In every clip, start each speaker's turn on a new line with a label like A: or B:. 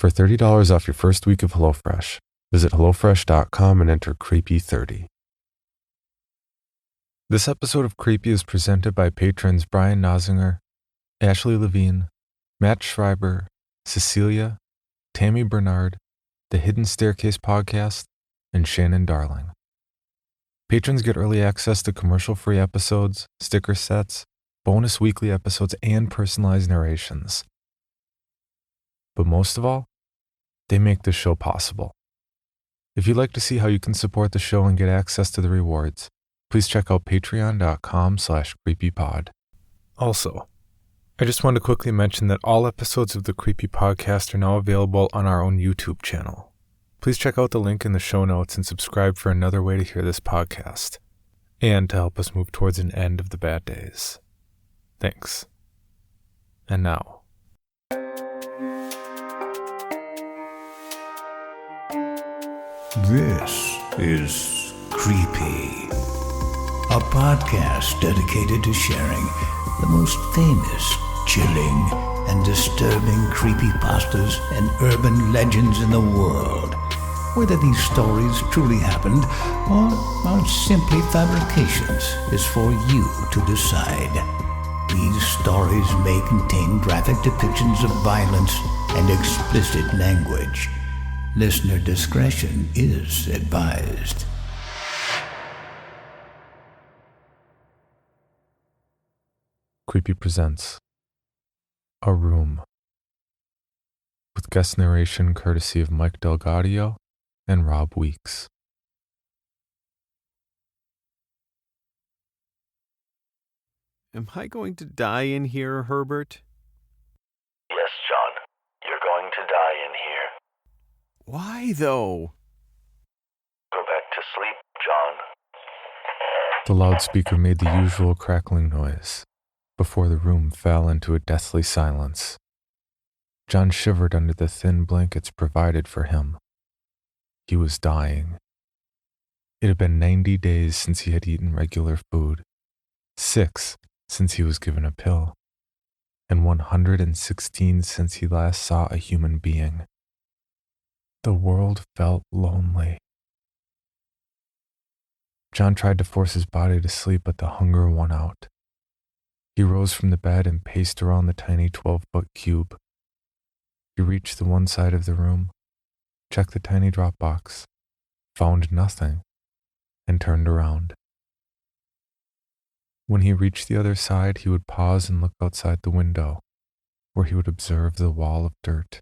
A: For $30 off your first week of HelloFresh, visit HelloFresh.com and enter Creepy30. This episode of Creepy is presented by patrons Brian Nozinger, Ashley Levine, Matt Schreiber, Cecilia, Tammy Bernard, The Hidden Staircase Podcast, and Shannon Darling. Patrons get early access to commercial-free episodes, sticker sets, bonus weekly episodes, and personalized narrations. But most of all, they make the show possible. If you'd like to see how you can support the show and get access to the rewards, please check out patreon.com/creepypod. Also, I just want to quickly mention that all episodes of the Creepy Podcast are now available on our own YouTube channel. Please check out the link in the show notes and subscribe for another way to hear this podcast, and to help us move towards an end of the bad days. Thanks. And now,
B: this is Creepy, a podcast dedicated to sharing the most famous, chilling, and disturbing creepypastas and urban legends in the world. Whether these stories truly happened or are simply fabrications is for you to decide. These stories may contain graphic depictions of violence and explicit language. Listener discretion is advised.
A: Creepy presents A Room, with guest narration courtesy of Mike DelGaudio and Rob Weeks.
C: Am I going to die in here, Herbert?
D: Yes, John. You're going to die in here.
C: Why, though?
D: Go back to sleep, John.
A: The loudspeaker made the usual crackling noise before the room fell into a deathly silence. John shivered under the thin blankets provided for him. He was dying. It had been 90 days since he had eaten regular food, 6 since he was given a pill, and 116 since he last saw a human being. The world felt lonely. John tried to force his body to sleep, but the hunger won out. He rose from the bed and paced around the tiny 12-foot cube. He reached the one side of the room, checked the tiny drop box, found nothing, and turned around. When he reached the other side, he would pause and look outside the window, where he would observe the wall of dirt,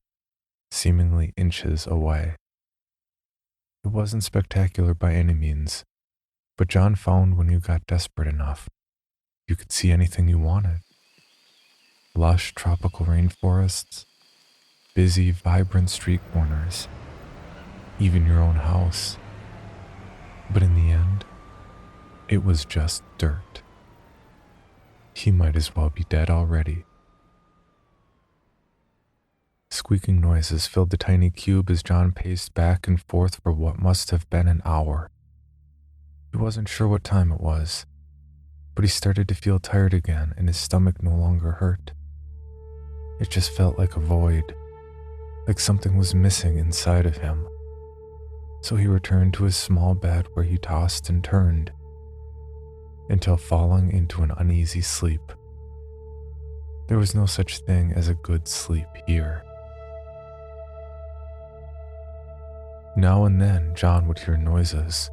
A: seemingly inches away. It wasn't spectacular by any means, but John found when you got desperate enough, you could see anything you wanted. Lush tropical rainforests, busy, vibrant street corners, even your own house. But in the end, it was just dirt. He might as well be dead already. Squeaking noises filled the tiny cube as John paced back and forth for what must have been an hour. He wasn't sure what time it was, but he started to feel tired again and his stomach no longer hurt. It just felt like a void, like something was missing inside of him. So he returned to his small bed where he tossed and turned, until falling into an uneasy sleep. There was no such thing as a good sleep here. Now and then, John would hear noises,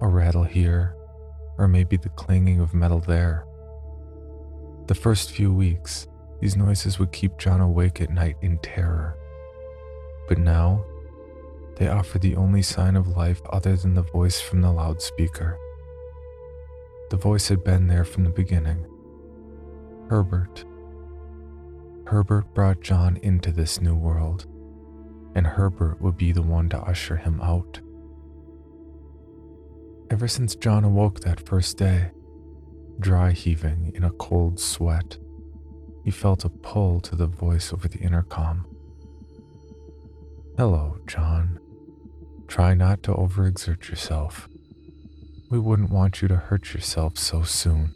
A: a rattle here, or maybe the clanging of metal there. The first few weeks, these noises would keep John awake at night in terror. But now, they offer the only sign of life other than the voice from the loudspeaker. The voice had been there from the beginning. Herbert. Herbert brought John into this new world, and Herbert would be the one to usher him out. Ever since John awoke that first day, dry heaving in a cold sweat, he felt a pull to the voice over the intercom. "Hello, John. Try not to overexert yourself. We wouldn't want you to hurt yourself so soon."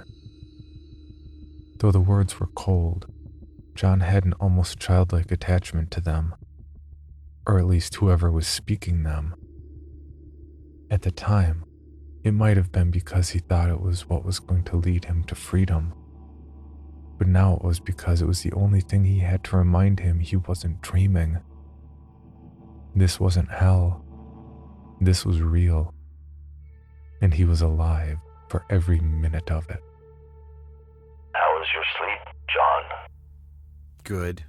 A: Though the words were cold, John had an almost childlike attachment to them, or at least whoever was speaking them. At the time, it might have been because he thought it was what was going to lead him to freedom. But now it was because it was the only thing he had to remind him he wasn't dreaming. This wasn't hell. This was real. And he was alive for every minute of it.
D: How was your sleep, John?
C: Good.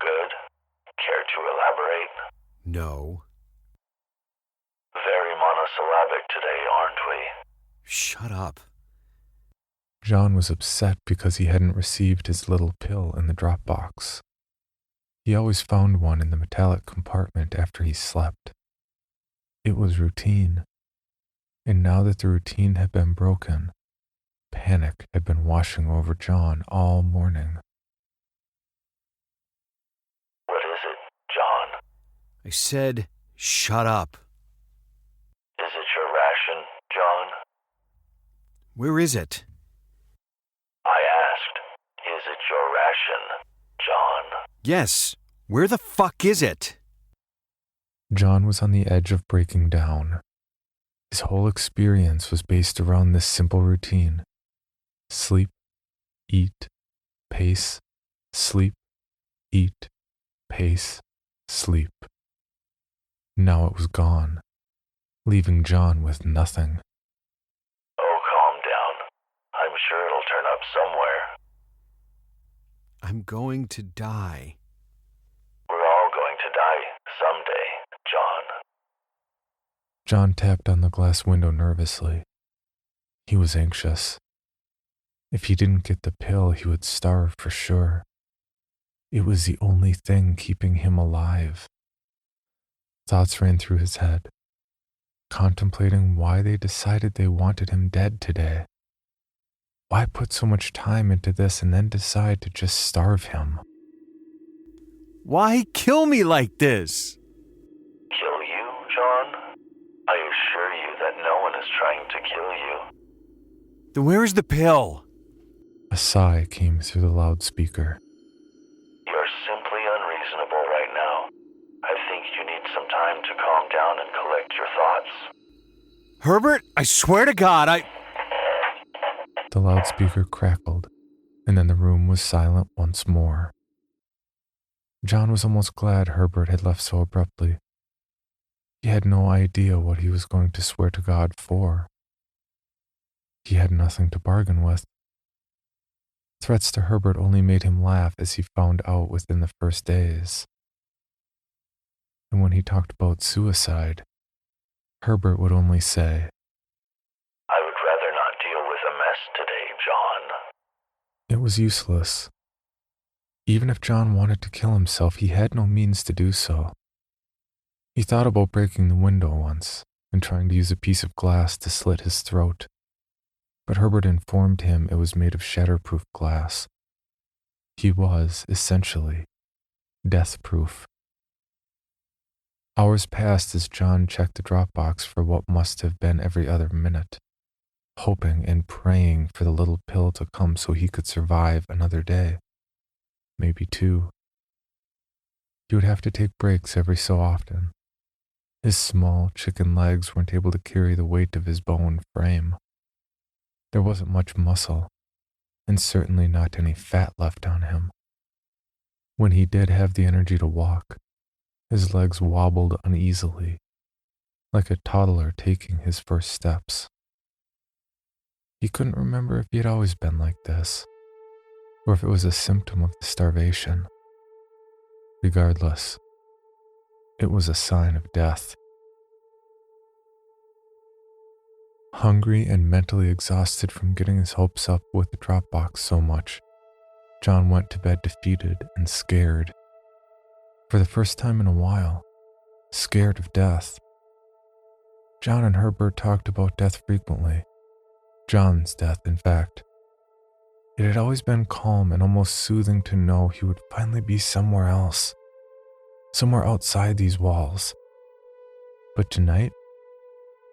D: Good? Care to elaborate?
C: No.
D: Very monosyllabic today, aren't we?
C: Shut up.
A: John was upset because he hadn't received his little pill in the drop box. He always found one in the metallic compartment after he slept. It was routine. And now that the routine had been broken, panic had been washing over John all morning.
D: What is it, John?
C: I said, shut up.
D: Is it your ration, John?
C: Where is it?
D: I asked, is it your ration, John?
C: Yes. Where the fuck is it?
A: John was on the edge of breaking down. His whole experience was based around this simple routine. Sleep, eat, pace, sleep, eat, pace, sleep. Now it was gone, leaving John with nothing.
D: Oh, calm down. I'm sure it'll turn up somewhere.
C: I'm going to die.
D: We're all going to die someday, John.
A: John tapped on the glass window nervously. He was anxious. If he didn't get the pill, he would starve for sure. It was the only thing keeping him alive. Thoughts ran through his head, contemplating why they decided they wanted him dead today. Why put so much time into this and then decide to just starve him?
C: Why kill me like this?
D: Kill you, John? I assure you that no one is trying to kill you.
C: Then where is the pill?
A: A sigh came through the loudspeaker.
D: You're simply unreasonable right now. I think you need some time to calm down and collect your thoughts.
C: Herbert, I swear to God,
A: The loudspeaker crackled, and then the room was silent once more. John was almost glad Herbert had left so abruptly. He had no idea what he was going to swear to God for. He had nothing to bargain with. Threats to Herbert only made him laugh as he found out within the first days. And when he talked about suicide, Herbert would only say,
D: I would rather not deal with a mess today, John.
A: it was useless. Even if John wanted to kill himself, he had no means to do so. He thought about breaking the window once and trying to use a piece of glass to slit his throat, but Herbert informed him it was made of shatterproof glass. He was, essentially, death-proof. Hours passed as John checked the drop box for what must have been every other minute, hoping and praying for the little pill to come so he could survive another day, maybe two. He would have to take breaks every so often. His small chicken legs weren't able to carry the weight of his bone frame. There wasn't much muscle, and certainly not any fat left on him. When he did have the energy to walk, his legs wobbled uneasily, like a toddler taking his first steps. He couldn't remember if he had always been like this, or if it was a symptom of the starvation. Regardless, it was a sign of death. Hungry and mentally exhausted from getting his hopes up with the drop box so much, John went to bed defeated and scared. For the first time in a while, scared of death. John and Herbert talked about death frequently. John's death, in fact. It had always been calm and almost soothing to know he would finally be somewhere else, somewhere outside these walls. But tonight,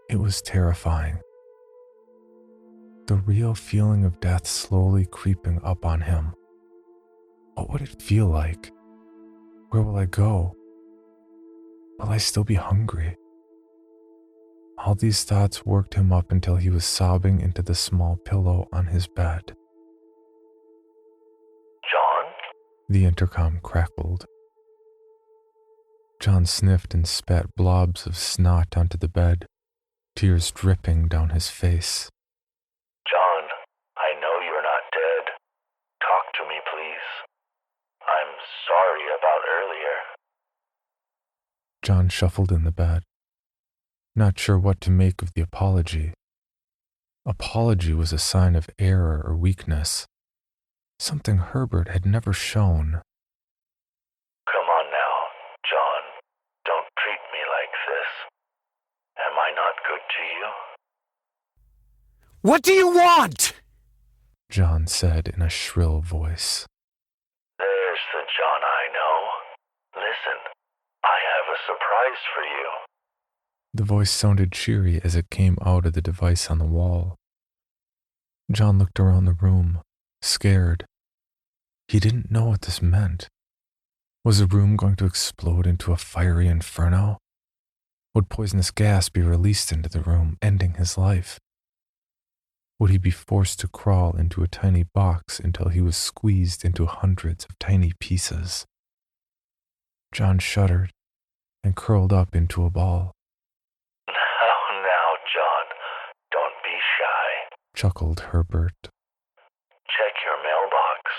A: it was terrifying. The real feeling of death slowly creeping up on him. What would it feel like? Where will I go? Will I still be hungry? All these thoughts worked him up until he was sobbing into the small pillow on his bed.
D: John?
A: The intercom crackled. John sniffed and spat blobs of snot onto the bed, tears dripping down his face.
D: John, I know you're not dead. Talk to me, please. I'm sorry about earlier.
A: John shuffled in the bed, not sure what to make of the apology. Apology was a sign of error or weakness, something Herbert had never shown.
D: Come on now, John. Don't treat me like this. Am I not good to you?
C: What do you want?
A: John said in a shrill voice.
D: There's the John I know. Listen, I have a surprise for you.
A: The voice sounded cheery as it came out of the device on the wall. John looked around the room, scared. He didn't know what this meant. Was the room going to explode into a fiery inferno? Would poisonous gas be released into the room, ending his life? Would he be forced to crawl into a tiny box until he was squeezed into hundreds of tiny pieces? John shuddered and curled up into a ball.
D: Now, John, don't be shy.
A: Chuckled Herbert.
D: Check your mailbox.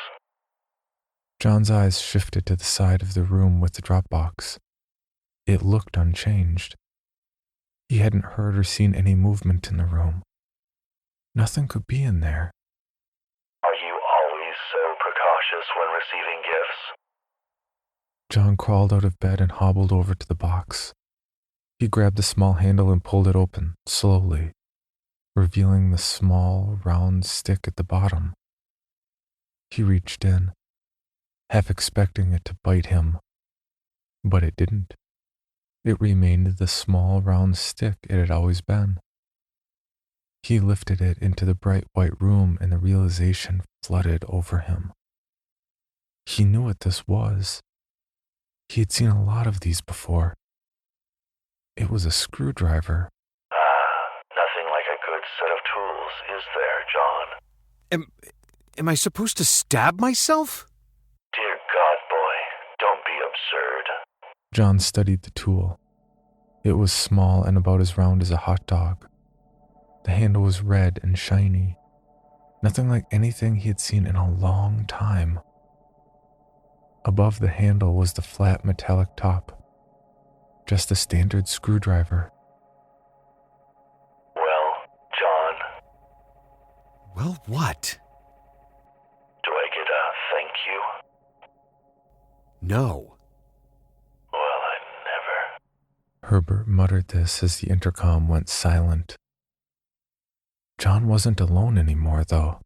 A: John's eyes shifted to the side of the room with the drop box. It looked unchanged. He hadn't heard or seen any movement in the room. Nothing could be in there.
D: Are you always so precautious when receiving gifts?
A: John crawled out of bed and hobbled over to the box. He grabbed the small handle and pulled it open, slowly, revealing the small, round stick at the bottom. He reached in, half expecting it to bite him, but it didn't. It remained the small, round stick it had always been. He lifted it into the bright white room and the realization flooded over him. He knew what this was. He had seen a lot of these before. It was a screwdriver.
D: Nothing like a good set of tools, is there, John?
C: Am I supposed to stab myself?
D: Dear God, boy, don't be absurd.
A: John studied the tool. It was small and about as round as a hot dog. The handle was red and shiny, nothing like anything he had seen in a long time. Above the handle was the flat metallic top, just a standard screwdriver.
D: Well, John,
C: Well, what?
D: do I get a thank you?
C: No.
D: Well, I never.
A: Herbert muttered this as the intercom went silent. John wasn't alone anymore, though.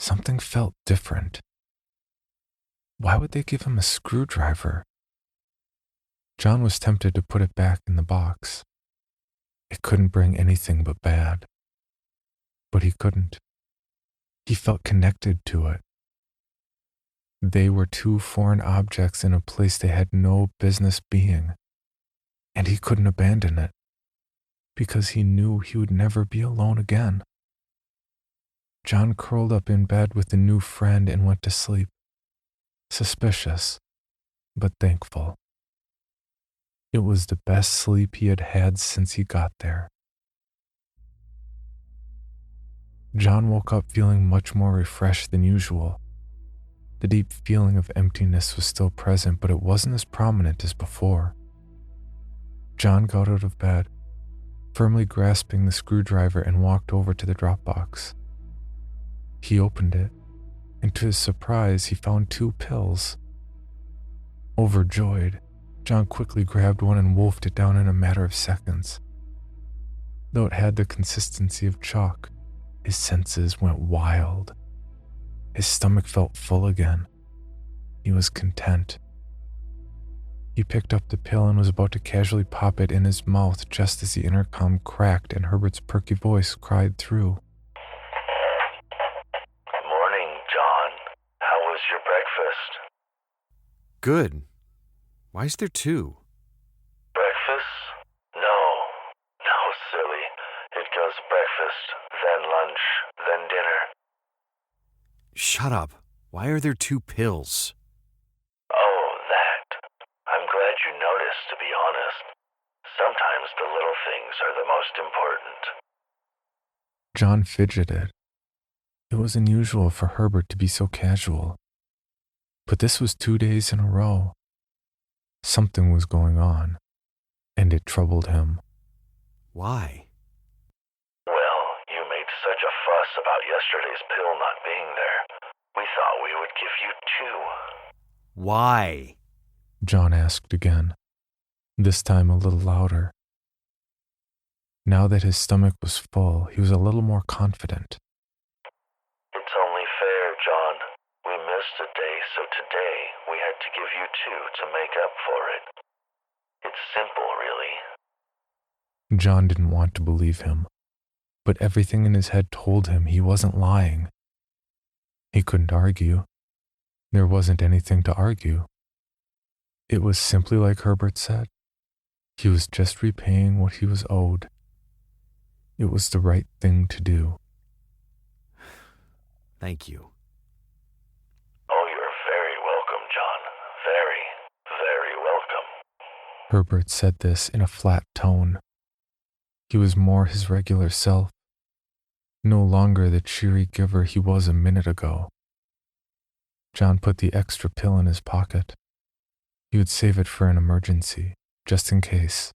A: Something felt different. Why would they give him a screwdriver? John was tempted to put it back in the box. It couldn't bring anything but bad. But he couldn't. He felt connected to it. They were two foreign objects in a place they had no business being, and he couldn't abandon it, because he knew he would never be alone again. John curled up in bed with the new friend and went to sleep, suspicious, but thankful. It was the best sleep he had had since he got there. John woke up feeling much more refreshed than usual. The deep feeling of emptiness was still present, but it wasn't as prominent as before. John got out of bed, firmly grasping the screwdriver, and walked over to the drop box. He opened it, and to his surprise, he found 2 pills. Overjoyed, John quickly grabbed one and wolfed it down in a matter of seconds. Though it had the consistency of chalk, his senses went wild. His stomach felt full again. He was content. He picked up the pill and was about to casually pop it in his mouth just as the intercom cracked and Herbert's perky voice cried through.
D: Morning, John. How was your breakfast?
C: Good. Why is there 2? Shut up. Why are there 2 pills?
D: Oh, that. I'm glad you noticed, to be honest. Sometimes the little things are the most important.
A: John fidgeted. It was unusual for Herbert to be so casual. But this was 2 days in a row. Something was going on, and it troubled him.
C: Why?
D: Well, you made such a fuss about yesterday's pill not being there. We thought we would give you 2.
C: Why?
A: John asked again, this time a little louder. Now that his stomach was full, he was a little more confident.
D: It's only fair, John. We missed a day, so today we had to give you 2 to make up for it. It's simple, really.
A: John didn't want to believe him, but everything in his head told him he wasn't lying. He couldn't argue. There wasn't anything to argue. It was simply like Herbert said. He was just repaying what he was owed. It was the right thing to do.
C: Thank you.
D: Oh, you're very welcome, John. Very, very welcome.
A: Herbert said this in a flat tone. He was more his regular self, no longer the cheery giver he was a minute ago. John put the extra pill in his pocket. He would save it for an emergency, just in case.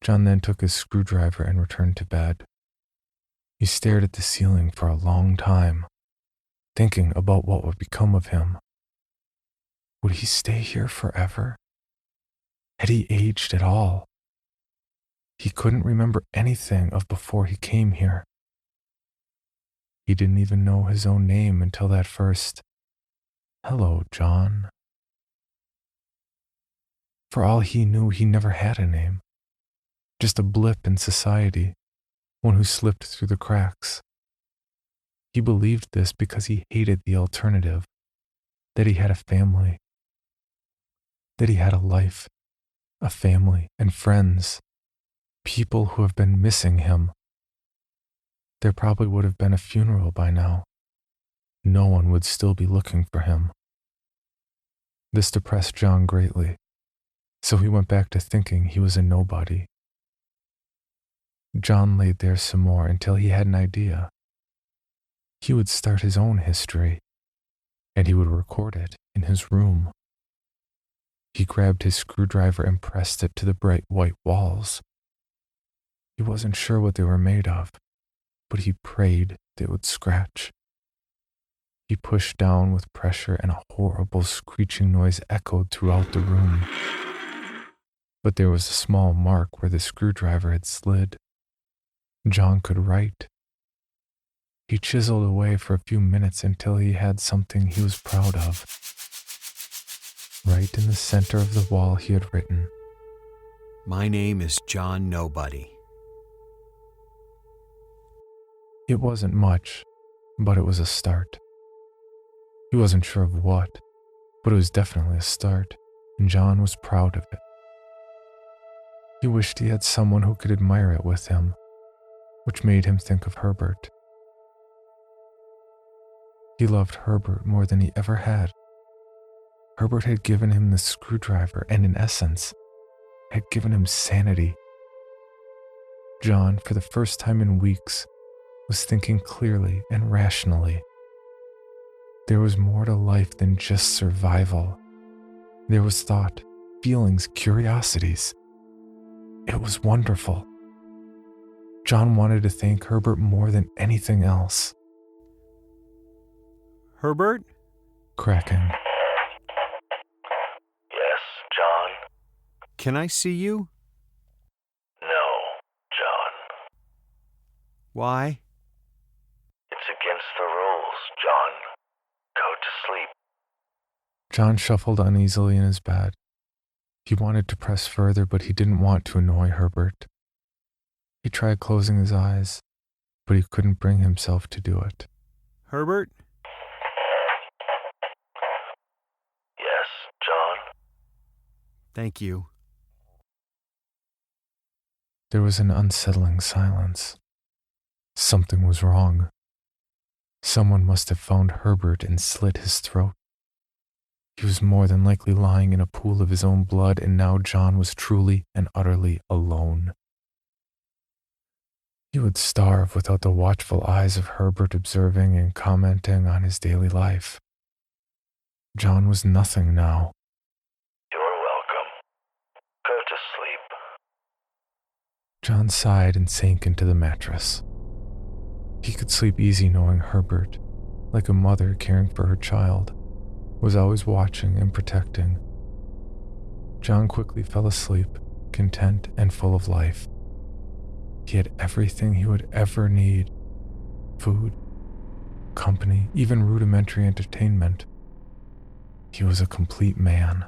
A: John then took his screwdriver and returned to bed. He stared at the ceiling for a long time, thinking about what would become of him. Would he stay here forever? Had he aged at all? He couldn't remember anything of before he came here. He didn't even know his own name until that first, "Hello, John." For all he knew, he never had a name. Just a blip in society, one who slipped through the cracks. He believed this because he hated the alternative, that he had a family, that he had a life, a family and friends, people who have been missing him. There probably would have been a funeral by now. No one would still be looking for him. This depressed John greatly, so he went back to thinking he was a nobody. John laid there some more until he had an idea. He would start his own history, and he would record it in his room. He grabbed his screwdriver and pressed it to the bright white walls. He wasn't sure what they were made of, but he prayed they would scratch. He pushed down with pressure and a horrible screeching noise echoed throughout the room. But there was a small mark where the screwdriver had slid. John could write. He chiseled away for a few minutes until he had something he was proud of. Right in the center of the wall he had written,
C: My name is John Nobody.
A: It wasn't much, but it was a start. He wasn't sure of what, but it was definitely a start, and John was proud of it. He wished he had someone who could admire it with him, which made him think of Herbert. He loved Herbert more than he ever had. Herbert had given him the screwdriver and, in essence, had given him sanity. John, for the first time in weeks, was thinking clearly and rationally. There was more to life than just survival. There was thought, feelings, curiosities. It was wonderful. John wanted to thank Herbert more than anything else.
C: Herbert?
A: Cracking.
D: Yes, John?
C: Can I see you?
D: No, John.
C: Why?
D: It's against the rules, John. Go to sleep.
A: John shuffled uneasily in his bed. He wanted to press further, but he didn't want to annoy Herbert. He tried closing his eyes, but he couldn't bring himself to do it.
C: Herbert?
D: Yes, John?
C: Thank you.
A: There was an unsettling silence. Something was wrong. Someone must have found Herbert and slit his throat. He was more than likely lying in a pool of his own blood, and now John was truly and utterly alone. He would starve without the watchful eyes of Herbert observing and commenting on his daily life. John was nothing now.
D: You're welcome. Go to sleep.
A: John sighed and sank into the mattress. He could sleep easy knowing Herbert, like a mother caring for her child, was always watching and protecting. John quickly fell asleep, content and full of life. He had everything he would ever need: food, company, even rudimentary entertainment. He was a complete man.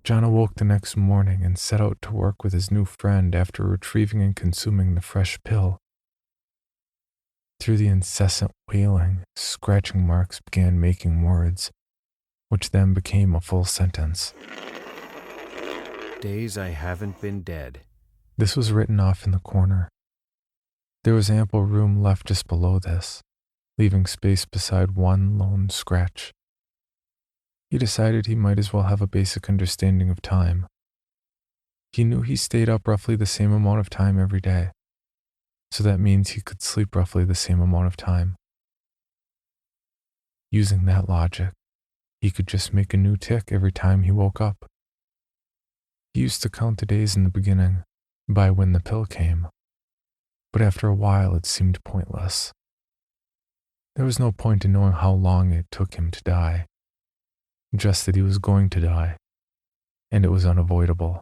A: John awoke the next morning and set out to work with his new friend after retrieving and consuming the fresh pill. Through the incessant wailing, scratching marks began making words, which then became a full sentence.
C: Days I haven't been dead.
A: This was written off in the corner. There was ample room left just below this, leaving space beside one lone scratch. He decided he might as well have a basic understanding of time. He knew he stayed up roughly the same amount of time every day, so that means he could sleep roughly the same amount of time. Using that logic, he could just make a new tick every time he woke up. He used to count the days in the beginning by when the pill came, but after a while it seemed pointless. There was no point in knowing how long it took him to die, just that he was going to die, and it was unavoidable.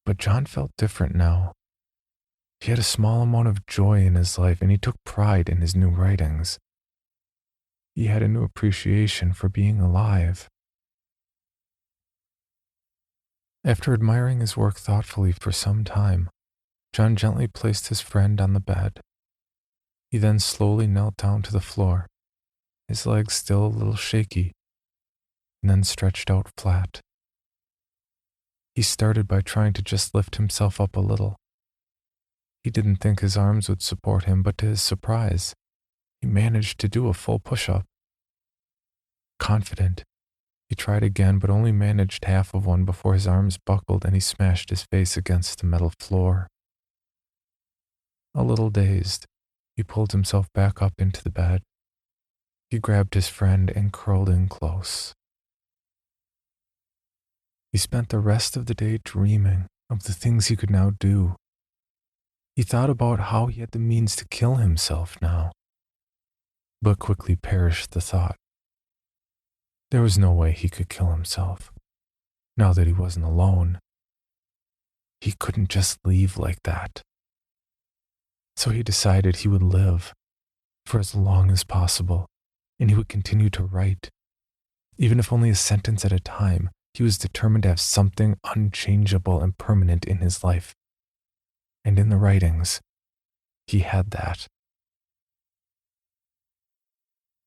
A: But John felt different now. He had a small amount of joy in his life, and he took pride in his new writings. He had a new appreciation for being alive. After admiring his work thoughtfully for some time, John gently placed his friend on the bed. He then slowly knelt down to the floor, his legs still a little shaky, and then stretched out flat. He started by trying to just lift himself up a little. He didn't think his arms would support him, but to his surprise, he managed to do a full push-up. Confident, he tried again, but only managed half of one before his arms buckled and he smashed his face against the metal floor. A little dazed, he pulled himself back up into the bed. He grabbed his friend and curled in close. He spent the rest of the day dreaming of the things he could now do. He thought about how he had the means to kill himself now, but quickly perished the thought. There was no way he could kill himself, now that he wasn't alone. He couldn't just leave like that. So he decided he would live for as long as possible, and he would continue to write. Even if only a sentence at a time, he was determined to have something unchangeable and permanent in his life. And in the writings, he had that.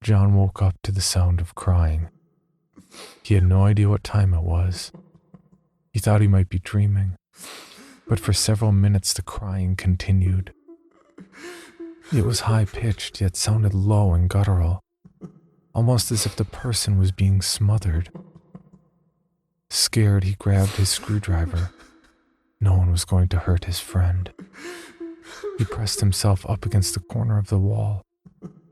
A: John woke up to the sound of crying. He had no idea what time it was. He thought he might be dreaming, but for several minutes the crying continued. It was high-pitched, yet sounded low and guttural, almost as if the person was being smothered. Scared, he grabbed his screwdriver. No one was going to hurt his friend. He pressed himself up against the corner of the wall,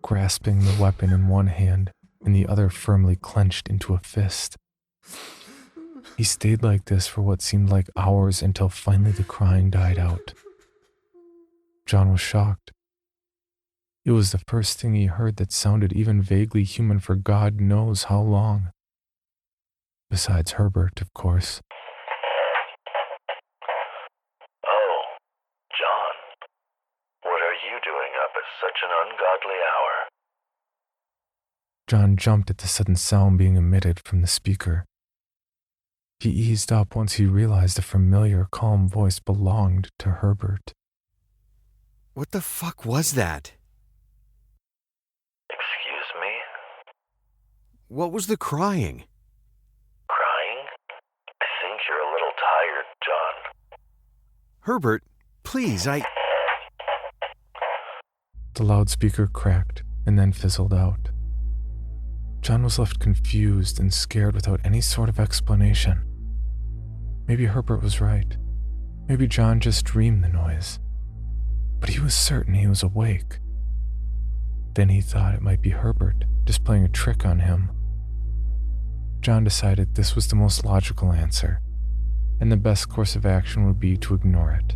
A: grasping the weapon in one hand and the other firmly clenched into a fist. He stayed like this for what seemed like hours until finally the crying died out. John was shocked. It was the first thing he heard that sounded even vaguely human for God knows how long. Besides Herbert, of course.
D: Oh, John, what are you doing up at such an ungodly hour?
A: John jumped at the sudden sound being emitted from the speaker. He eased up once he realized the familiar, calm voice belonged to Herbert.
C: What the fuck was that?
D: Excuse me?
C: What was the crying?
D: Crying? I think you're a little tired, John.
C: Herbert, please,
A: The loudspeaker cracked and then fizzled out. John was left confused and scared without any sort of explanation. Maybe Herbert was right. Maybe John just dreamed the noise. But he was certain he was awake. Then he thought it might be Herbert just playing a trick on him. John decided this was the most logical answer, and the best course of action would be to ignore it.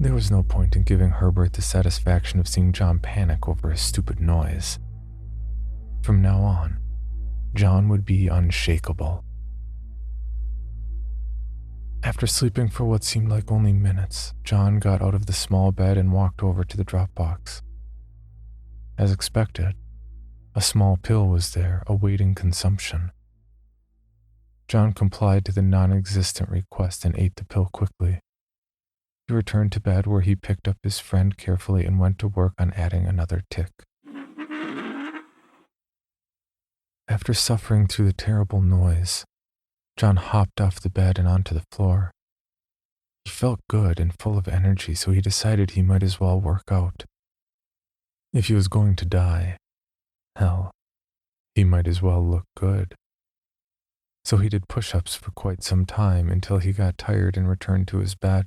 A: There was no point in giving Herbert the satisfaction of seeing John panic over a stupid noise. From now on, John would be unshakable. After sleeping for what seemed like only minutes, John got out of the small bed and walked over to the drop box. As expected, a small pill was there, awaiting consumption. John complied to the non-existent request and ate the pill quickly. He returned to bed where he picked up his friend carefully and went to work on adding another tick. After suffering through the terrible noise, John hopped off the bed and onto the floor. He felt good and full of energy, so he decided he might as well work out. If he was going to die, hell, he might as well look good. So he did push-ups for quite some time until he got tired and returned to his bed.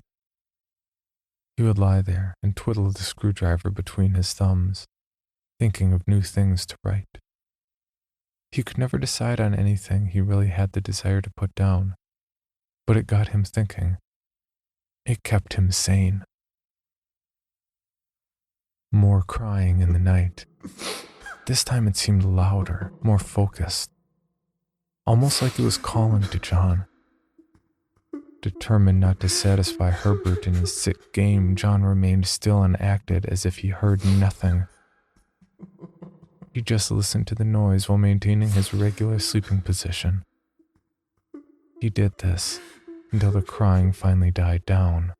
A: He would lie there and twiddle the screwdriver between his thumbs, thinking of new things to write. He could never decide on anything he really had the desire to put down, but it got him thinking. It kept him sane. More crying in the night. This time it seemed louder, more focused, almost like it was calling to John. Determined not to satisfy Herbert in his sick game, John remained still and acted as if he heard nothing. He just listened to the noise while maintaining his regular sleeping position. He did this until the crying finally died down.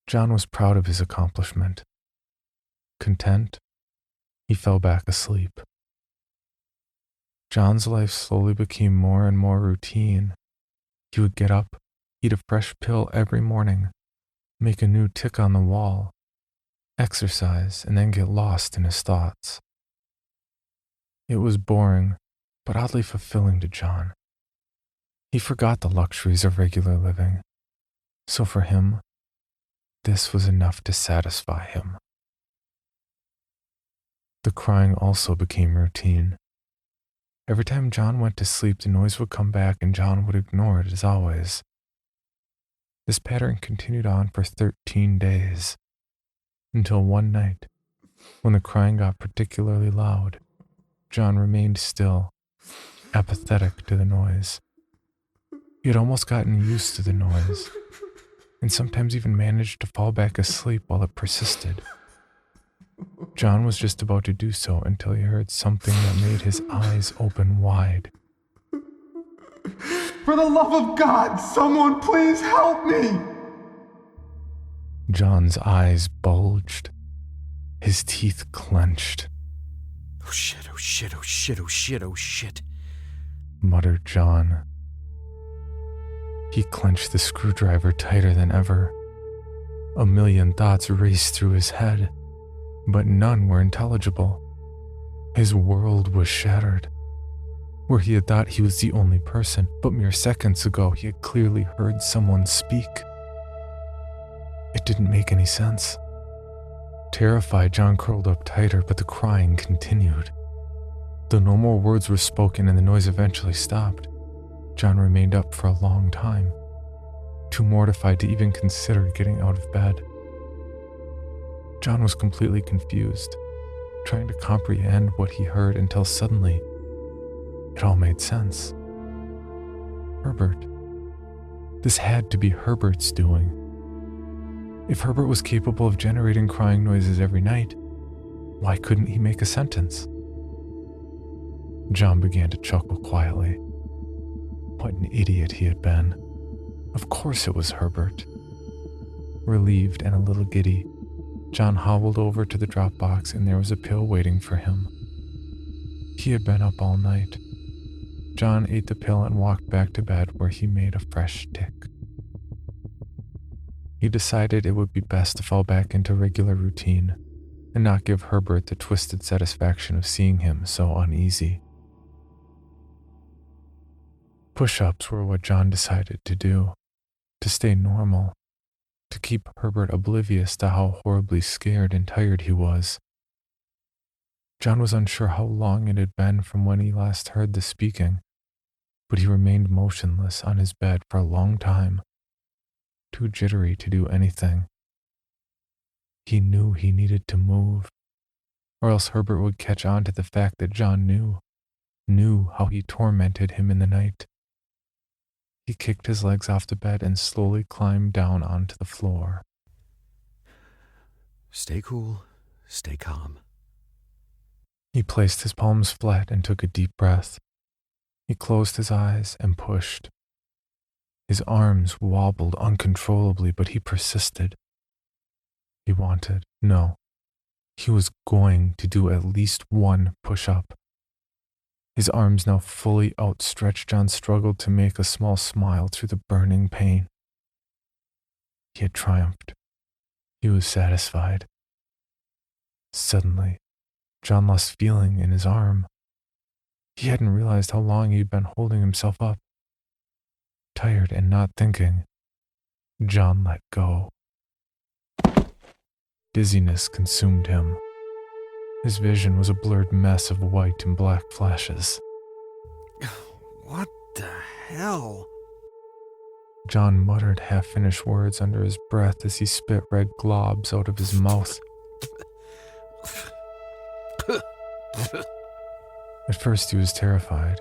A: John was proud of his accomplishment. Content, he fell back asleep. John's life slowly became more and more routine. He would get up, eat a fresh pill every morning, make a new tick on the wall, exercise, and then get lost in his thoughts. It was boring, but oddly fulfilling to John. He forgot the luxuries of regular living, so for him, this was enough to satisfy him. The crying also became routine. Every time John went to sleep, the noise would come back and John would ignore it as always. This pattern continued on for 13 days, until one night, when the crying got particularly loud, John remained still, apathetic to the noise. He had almost gotten used to the noise, and sometimes even managed to fall back asleep while it persisted. John was just about to do so until he heard something that made his eyes open wide.
E: For the love of God, someone please help me!
A: John's eyes bulged. His teeth clenched.
C: Oh shit, oh shit, oh shit, oh shit, oh shit,
A: muttered John. He clenched the screwdriver tighter than ever. A million thoughts raced through his head, but none were intelligible. His world was shattered. Where he had thought he was the only person, but mere seconds ago he had clearly heard someone speak. It didn't make any sense. Terrified, John curled up tighter, but the crying continued. Though no more words were spoken and the noise eventually stopped, John remained up for a long time, too mortified to even consider getting out of bed. John was completely confused, trying to comprehend what he heard until suddenly, it all made sense. Herbert. This had to be Herbert's doing. If Herbert was capable of generating crying noises every night, why couldn't he make a sentence? John began to chuckle quietly. What an idiot he had been. Of course it was Herbert. Relieved and a little giddy, John hobbled over to the drop box and there was a pill waiting for him. He had been up all night. John ate the pill and walked back to bed where he made a fresh tick. He He decided it would be best to fall back into regular routine and not give Herbert the twisted satisfaction of seeing him so uneasy. Push-ups were what John decided to do, to stay normal, to keep Herbert oblivious to how horribly scared and tired he was. John was unsure how long it had been from when he last heard the speaking, but he remained motionless on his bed for a long time, too jittery to do anything. He knew he needed to move, or else Herbert would catch on to the fact that John knew how he tormented him in the night. He kicked his legs off the bed and slowly climbed down onto the floor.
C: Stay cool, stay calm.
A: He placed his palms flat and took a deep breath. He closed his eyes and pushed. His arms wobbled uncontrollably, but he persisted. He was going to do at least one push-up. His arms now fully outstretched, John struggled to make a small smile through the burning pain. He had triumphed. He was satisfied. Suddenly, John lost feeling in his arm. He hadn't realized how long he'd been holding himself up. Tired and not thinking, John let go. Dizziness consumed him. His vision was a blurred mess of white and black flashes.
C: What the hell?
A: John muttered half-finished words under his breath as he spit red globs out of his mouth. At first he was terrified.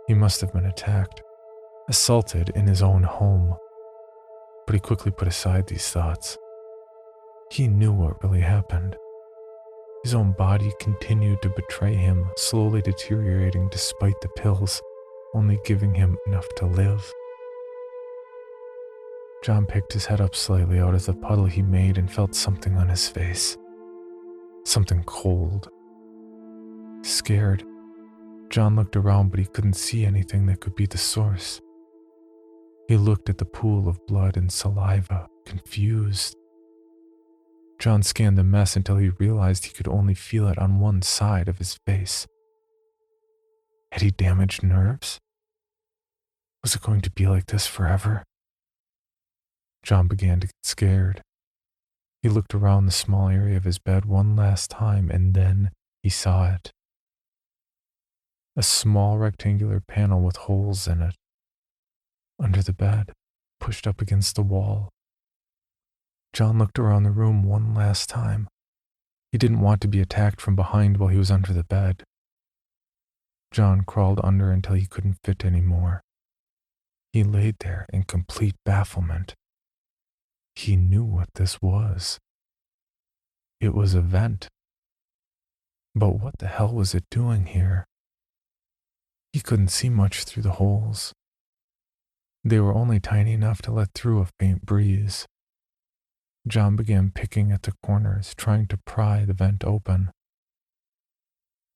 A: He must have been attacked, assaulted in his own home. But he quickly put aside these thoughts. He knew what really happened. His own body continued to betray him, slowly deteriorating despite the pills only giving him enough to live. John picked his head up slightly out of the puddle he made and felt something on his face. Something cold. Scared, John looked around, but he couldn't see anything that could be the source. He looked at the pool of blood and saliva, confused. John scanned the mess until he realized he could only feel it on one side of his face. Had he damaged nerves? Was it going to be like this forever? John began to get scared. He looked around the small area of his bed one last time, and then he saw it. A small rectangular panel with holes in it. Under the bed, pushed up against the wall. John looked around the room one last time. He didn't want to be attacked from behind while he was under the bed. John crawled under until he couldn't fit anymore. He laid there in complete bafflement. He knew what this was. It was a vent. But what the hell was it doing here? He couldn't see much through the holes. They were only tiny enough to let through a faint breeze. John began picking at the corners, trying to pry the vent open.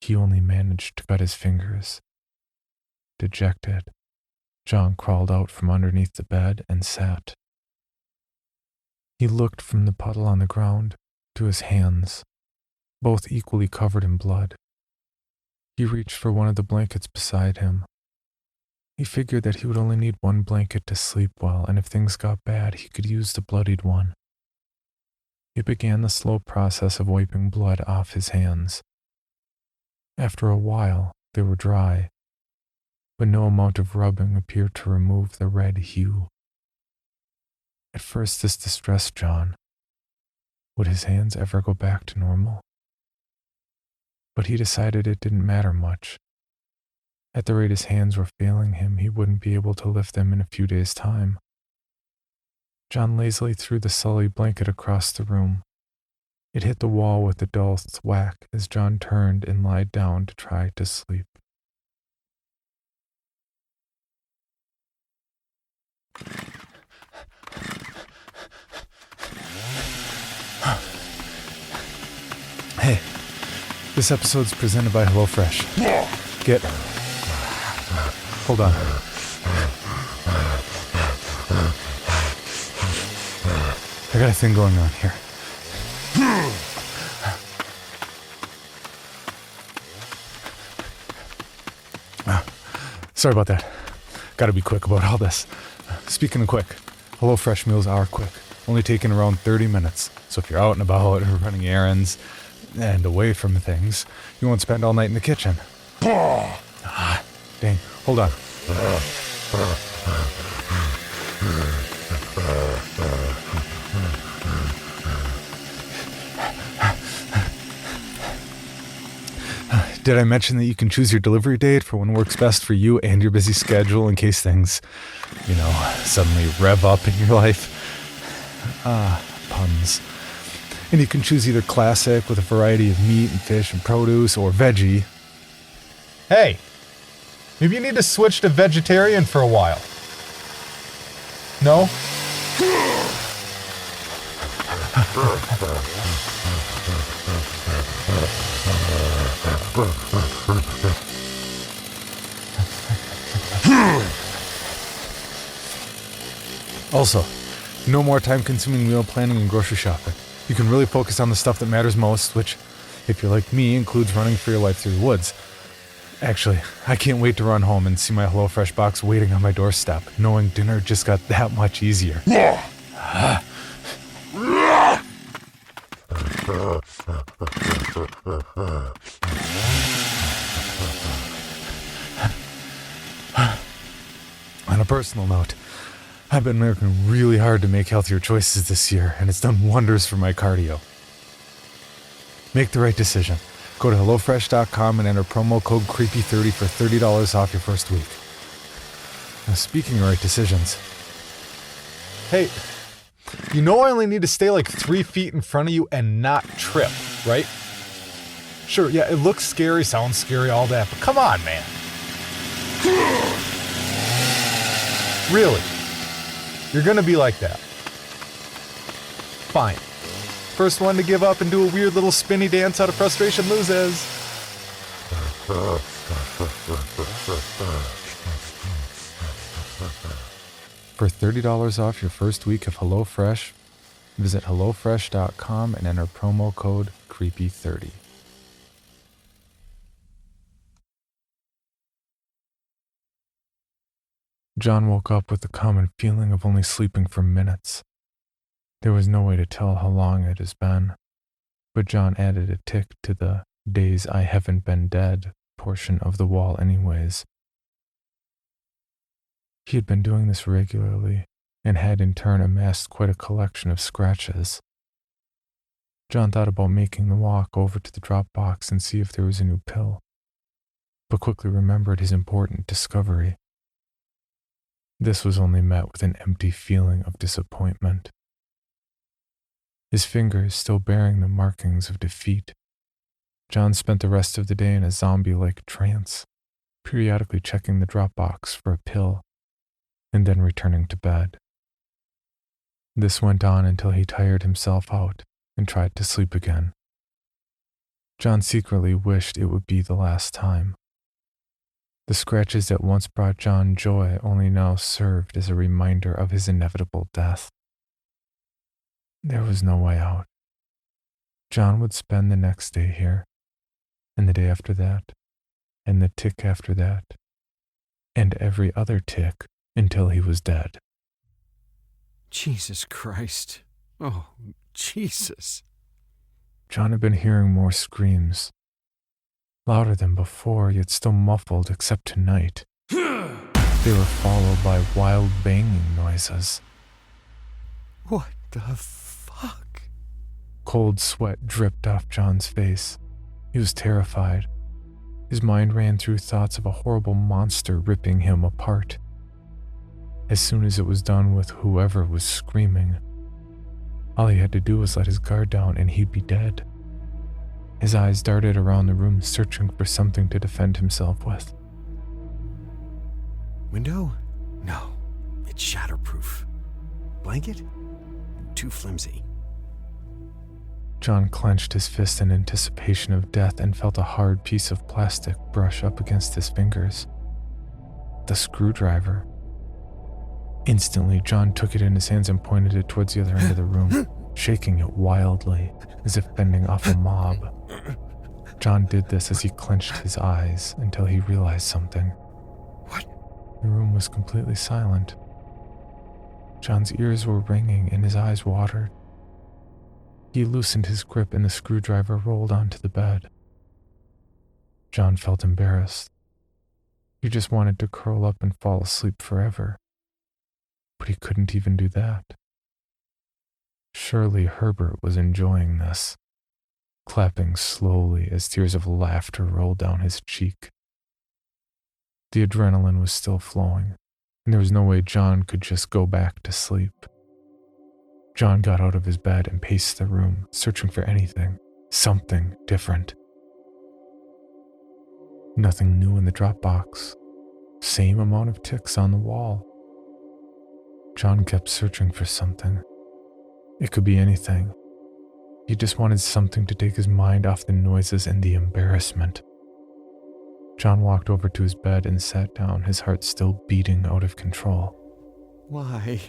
A: He only managed to cut his fingers. Dejected, John crawled out from underneath the bed and sat. He looked from the puddle on the ground to his hands, both equally covered in blood. He reached for one of the blankets beside him. He figured that he would only need one blanket to sleep well, and if things got bad, he could use the bloodied one. He began the slow process of wiping blood off his hands. After a while, they were dry, but no amount of rubbing appeared to remove the red hue. At first, this distressed John. Would his hands ever go back to normal? But he decided it didn't matter much. At the rate his hands were failing him, he wouldn't be able to lift them in a few days' time. John lazily threw the sullied blanket across the room. It hit the wall with a dull thwack as John turned and lied down to try to sleep. Hey, this episode's presented by HelloFresh. Hold on. got a thing going on here. Sorry about that. Gotta be quick about all this. Speaking of quick, HelloFresh meals are quick, only taking around 30 minutes. So if you're out and about or running errands and away from things, you won't spend all night in the kitchen. Dang, hold on. Did I mention that you can choose your delivery date for when works best for you and your busy schedule in case things, suddenly rev up in your life? Puns. And you can choose either classic with a variety of meat and fish and produce or veggie. Hey, maybe you need to switch to vegetarian for a while. No? Also, no more time-consuming meal planning and grocery shopping. You can really focus on the stuff that matters most, which, if you're like me, includes running for your life through the woods. Actually, I can't wait to run home and see my HelloFresh box waiting on my doorstep, knowing dinner just got that much easier. On a personal note, I've been working really hard to make healthier choices this year, and it's done wonders for my cardio. Make the right decision. Go to HelloFresh.com and enter promo code CREEPY30 for $30 off your first week. Now, speaking of right decisions, hey, I only need to stay like 3 feet in front of you and not trip, right? Sure, yeah, it looks scary, sounds scary, all that, but come on, man. Really? You're gonna be like that. Fine. First one to give up and do a weird little spinny dance out of frustration loses. For $30 off your first week of HelloFresh, visit HelloFresh.com and enter promo code CREEPY30. John woke up with the common feeling of only sleeping for minutes. There was no way to tell how long it has been, but John added a tick to the "days I haven't been dead" portion of the wall anyways. He had been doing this regularly and had in turn amassed quite a collection of scratches. John thought about making the walk over to the drop box and see if there was a new pill, but quickly remembered his important discovery. This was only met with an empty feeling of disappointment. His fingers still bearing the markings of defeat, John spent the rest of the day in a zombie-like trance, periodically checking the drop box for a pill, and then returning to bed. This went on until he tired himself out and tried to sleep again. John secretly wished it would be the last time. The scratches that once brought John joy only now served as a reminder of his inevitable death. There was no way out. John would spend the next day here, and the day after that, and the tick after that, and every other tick until he was dead.
C: Jesus Christ. Oh, Jesus.
A: John had been hearing more screams, louder than before, yet still muffled except tonight. They were followed by wild banging noises.
C: What the fuck?
A: Cold sweat dripped off John's face. He was terrified. His mind ran through thoughts of a horrible monster ripping him apart. As soon as it was done with whoever was screaming, all he had to do was let his guard down and he'd be dead. His eyes darted around the room, searching for something to defend himself with.
C: Window? No, it's shatterproof. Blanket? Too flimsy.
A: John clenched his fist in anticipation of death and felt a hard piece of plastic brush up against his fingers. The screwdriver. Instantly, John took it in his hands and pointed it towards the other end of the room, shaking it wildly, as if fending off a mob. John did this as he clenched his eyes until he realized something.
C: What?
A: The room was completely silent. John's ears were ringing and his eyes watered. He loosened his grip and the screwdriver rolled onto the bed. John felt embarrassed. He just wanted to curl up and fall asleep forever. But he couldn't even do that. Surely Herbert was enjoying this, clapping slowly as tears of laughter rolled down his cheek. The adrenaline was still flowing, and there was no way John could just go back to sleep. John got out of his bed and paced the room, searching for anything, something different. Nothing new in the drop box. Same amount of ticks on the wall. John kept searching for something. It could be anything. He just wanted something to take his mind off the noises and the embarrassment. John walked over to his bed and sat down, his heart still beating out of control.
C: Why?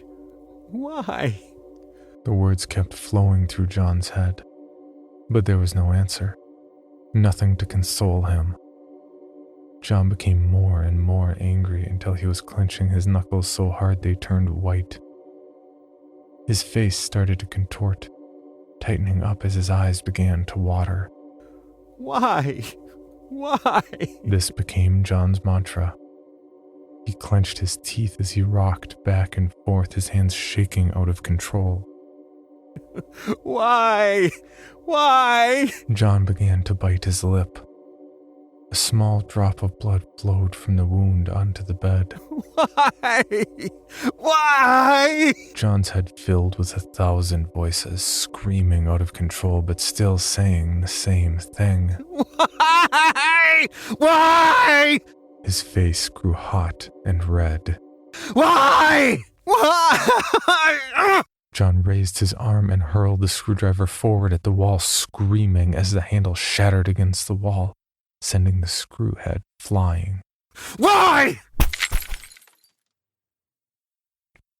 C: Why?
A: The words kept flowing through John's head, but there was no answer. Nothing to console him. John became more and more angry until he was clenching his knuckles so hard they turned white. His face started to contort, tightening up as his eyes began to water.
C: Why? Why?
A: This became John's mantra. He clenched his teeth as he rocked back and forth, his hands shaking out of control.
C: Why? Why?
A: John began to bite his lip. A small drop of blood flowed from the wound onto the bed.
C: Why? Why?
A: John's head filled with 1,000 voices, screaming out of control but still saying the same thing.
C: Why? Why?
A: His face grew hot and red.
C: Why? Why?
A: John raised his arm and hurled the screwdriver forward at the wall, screaming as the handle shattered against the wall, sending the screw head flying.
C: Why?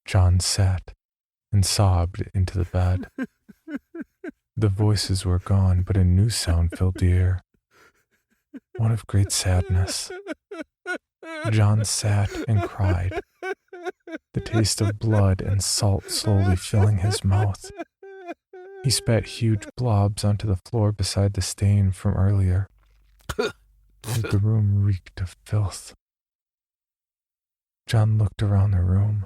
A: John sat and sobbed into the bed. The voices were gone, but a new sound filled the air. One of great sadness. John sat and cried, the taste of blood and salt slowly filling his mouth. He spat huge blobs onto the floor beside the stain from earlier. The room reeked of filth. John looked around the room,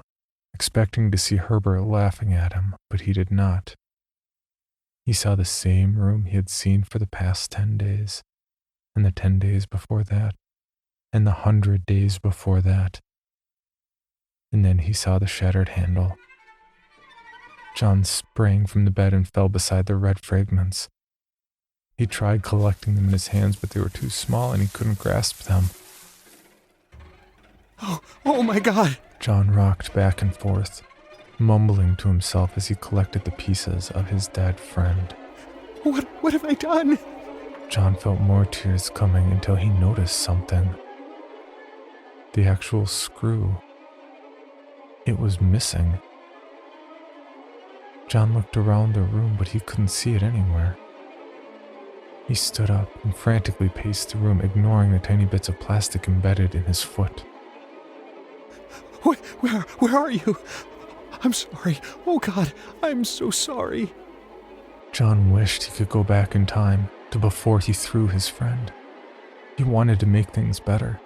A: expecting to see Herbert laughing at him, but he did not. He saw the same room he had seen for the past 10 days, and the 10 days before that, and the 100 days before that. And then he saw the shattered handle. John sprang from the bed and fell beside the red fragments. He tried collecting them in his hands, but they were too small and he couldn't grasp them.
C: Oh my God!
A: John rocked back and forth, mumbling to himself as he collected the pieces of his dead friend.
C: What have I done?
A: John felt more tears coming until he noticed something. The actual screw. It was missing. John looked around the room, but he couldn't see it anywhere. He stood up and frantically paced the room, ignoring the tiny bits of plastic embedded in his foot.
C: Where are you? I'm sorry. Oh God, I'm so sorry.
A: John wished he could go back in time to before he threw his friend. He wanted to make things better.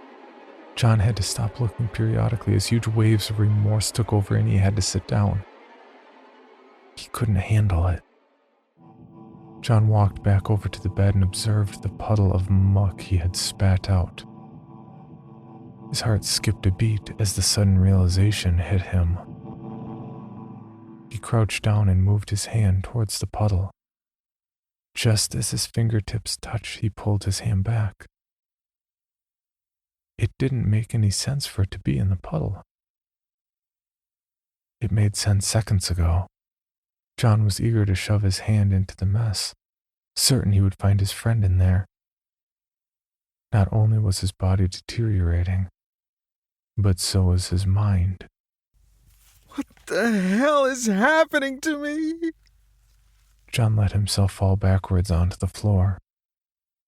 A: John had to stop looking periodically as huge waves of remorse took over and he had to sit down. He couldn't handle it. John walked back over to the bed and observed the puddle of muck he had spat out. His heart skipped a beat as the sudden realization hit him. He crouched down and moved his hand towards the puddle. Just as his fingertips touched, he pulled his hand back. It didn't make any sense for it to be in the puddle. It made sense seconds ago. John was eager to shove his hand into the mess, certain he would find his friend in there. Not only was his body deteriorating, but so was his mind.
C: What the hell is happening to me?
A: John let himself fall backwards onto the floor,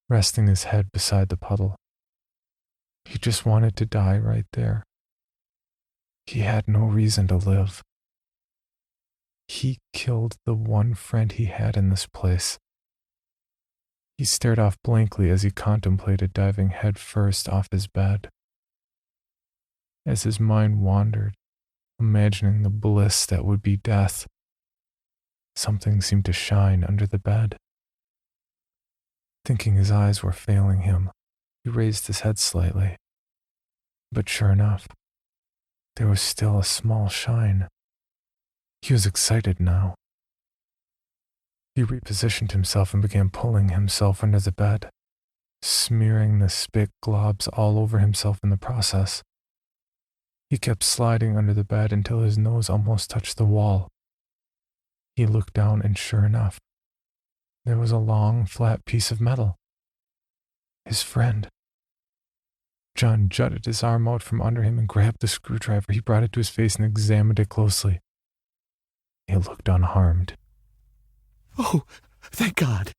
A: resting his head beside the puddle. He just wanted to die right there. He had no reason to live. He killed the one friend he had in this place. He stared off blankly as he contemplated diving headfirst off his bed. As his mind wandered, imagining the bliss that would be death, something seemed to shine under the bed. Thinking his eyes were failing him, he raised his head slightly. But sure enough, there was still a small shine. He was excited now. He repositioned himself and began pulling himself under the bed, smearing the spit globs all over himself in the process. He kept sliding under the bed until his nose almost touched the wall. He looked down and sure enough, there was a long, flat piece of metal. His friend. John jutted his arm out from under him and grabbed the screwdriver. He brought it to his face and examined it closely. It looked unharmed.
C: Oh, thank God.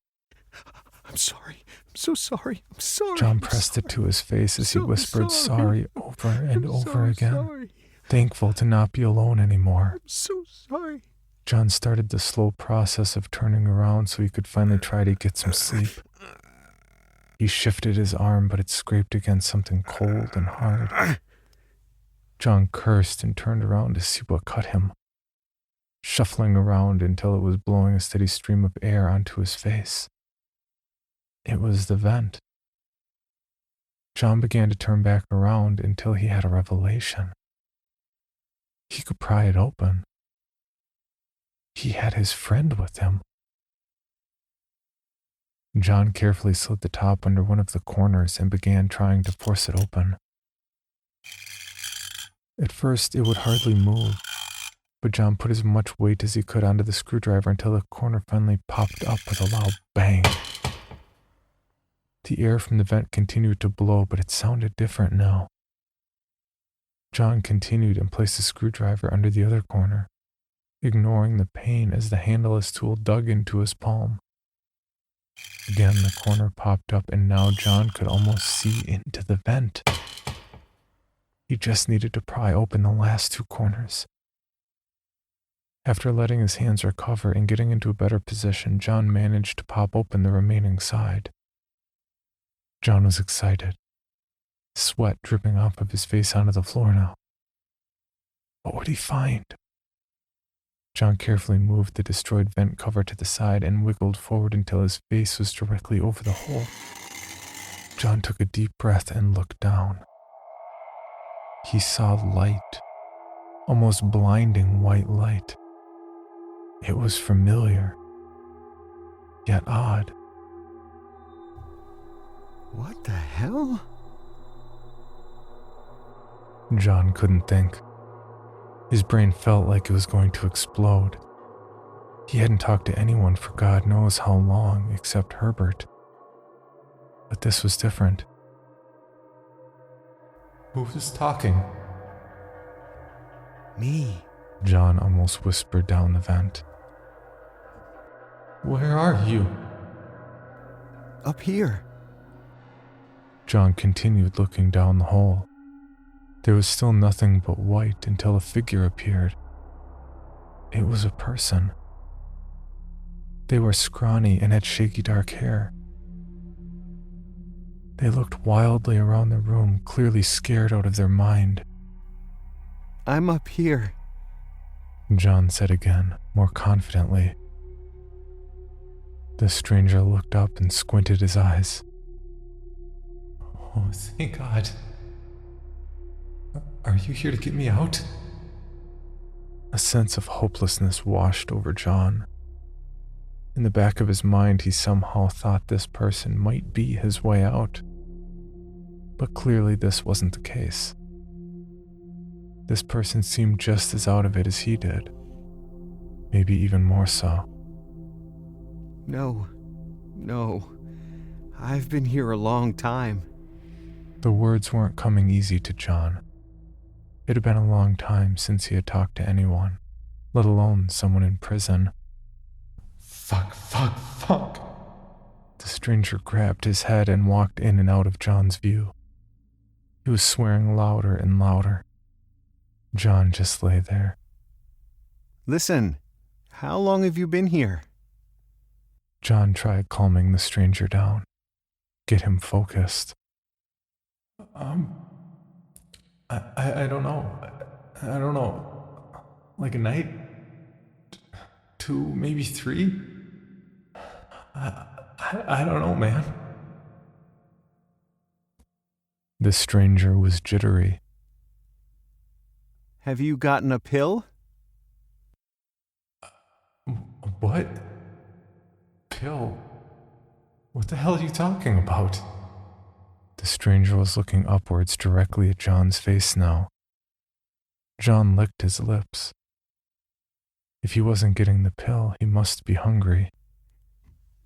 C: I'm sorry. I'm so sorry. I'm sorry.
A: John pressed it to his face as he whispered sorry over and over again,
C: sorry.
A: thankful to not be alone anymore.
C: I'm so sorry.
A: John started the slow process of turning around so he could finally try to get some sleep. He shifted his arm, but it scraped against something cold and hard. John cursed and turned around to see what cut him, shuffling around until it was blowing a steady stream of air onto his face. It was the vent. John began to turn back around until he had a revelation. He could pry it open. He had his friend with him. John carefully slid the top under one of the corners and began trying to force it open. At first, it would hardly move, but John put as much weight as he could onto the screwdriver until the corner finally popped up with a loud bang. The air from the vent continued to blow, but it sounded different now. John continued and placed the screwdriver under the other corner, ignoring the pain as the handleless tool dug into his palm. Again, the corner popped up, and now John could almost see into the vent. He just needed to pry open the last two corners. After letting his hands recover and getting into a better position, John managed to pop open the remaining side. John was excited, sweat dripping off of his face onto the floor now. What would he find? John carefully moved the destroyed vent cover to the side and wiggled forward until his face was directly over the hole. John took a deep breath and looked down. He saw light, almost blinding white light. It was familiar, yet odd.
C: What the hell?
A: John couldn't think. His brain felt like it was going to explode. He hadn't talked to anyone for God knows how long except Herbert. But this was different. Who was talking?
C: Me.
A: John almost whispered down the vent. Where are you?
C: Up here.
A: John continued looking down the hole. There was still nothing but white until a figure appeared. It was a person. They were scrawny and had shaky dark hair. They looked wildly around the room, clearly scared out of their mind.
C: I'm up here.
A: John said again, more confidently. The stranger looked up and squinted his eyes. Oh, thank God. Are you here to get me out? A sense of hopelessness washed over John. In the back of his mind, he somehow thought this person might be his way out. But clearly this wasn't the case. This person seemed just as out of it as he did. Maybe even more so.
C: No. I've been here a long time.
A: The words weren't coming easy to John. It had been a long time since he had talked to anyone, let alone someone in prison. Fuck. The stranger grabbed his head and walked in and out of John's view. He was swearing louder and louder. John just lay there.
C: Listen, how long have you been here?
A: John tried calming the stranger down, get him focused. I don't know. I don't know. Like a night? 2, maybe 3? I don't know, man. The stranger was jittery.
C: Have you gotten a pill?
A: What? Pill? What the hell are you talking about? The stranger was looking upwards directly at John's face now. John licked his lips. If he wasn't getting the pill, he must be hungry.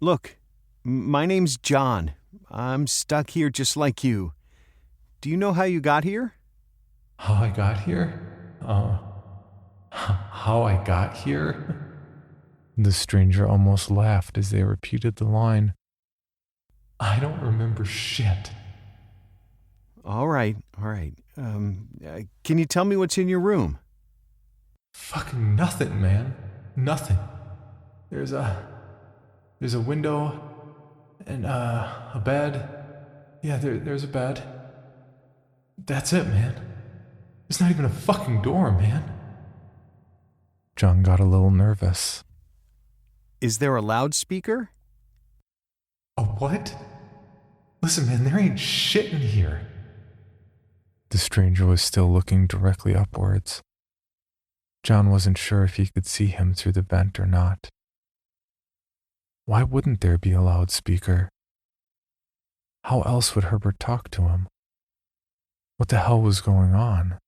C: Look, my name's John. I'm stuck here just like you. Do you know how you got here?
A: How I got here? How I got here? The stranger almost laughed as they repeated the line. I don't remember shit.
C: All right. Can you tell me what's in your room?
A: Fucking nothing, man. Nothing. There's a window and a bed. Yeah, there's a bed. That's it, man. There's not even a fucking door, man. John got a little nervous.
C: Is there a loudspeaker?
A: A what? Listen, man, there ain't shit in here. The stranger was still looking directly upwards. John wasn't sure if he could see him through the vent or not. Why wouldn't there be a loudspeaker? How else would Herbert talk to him? What the hell was going on?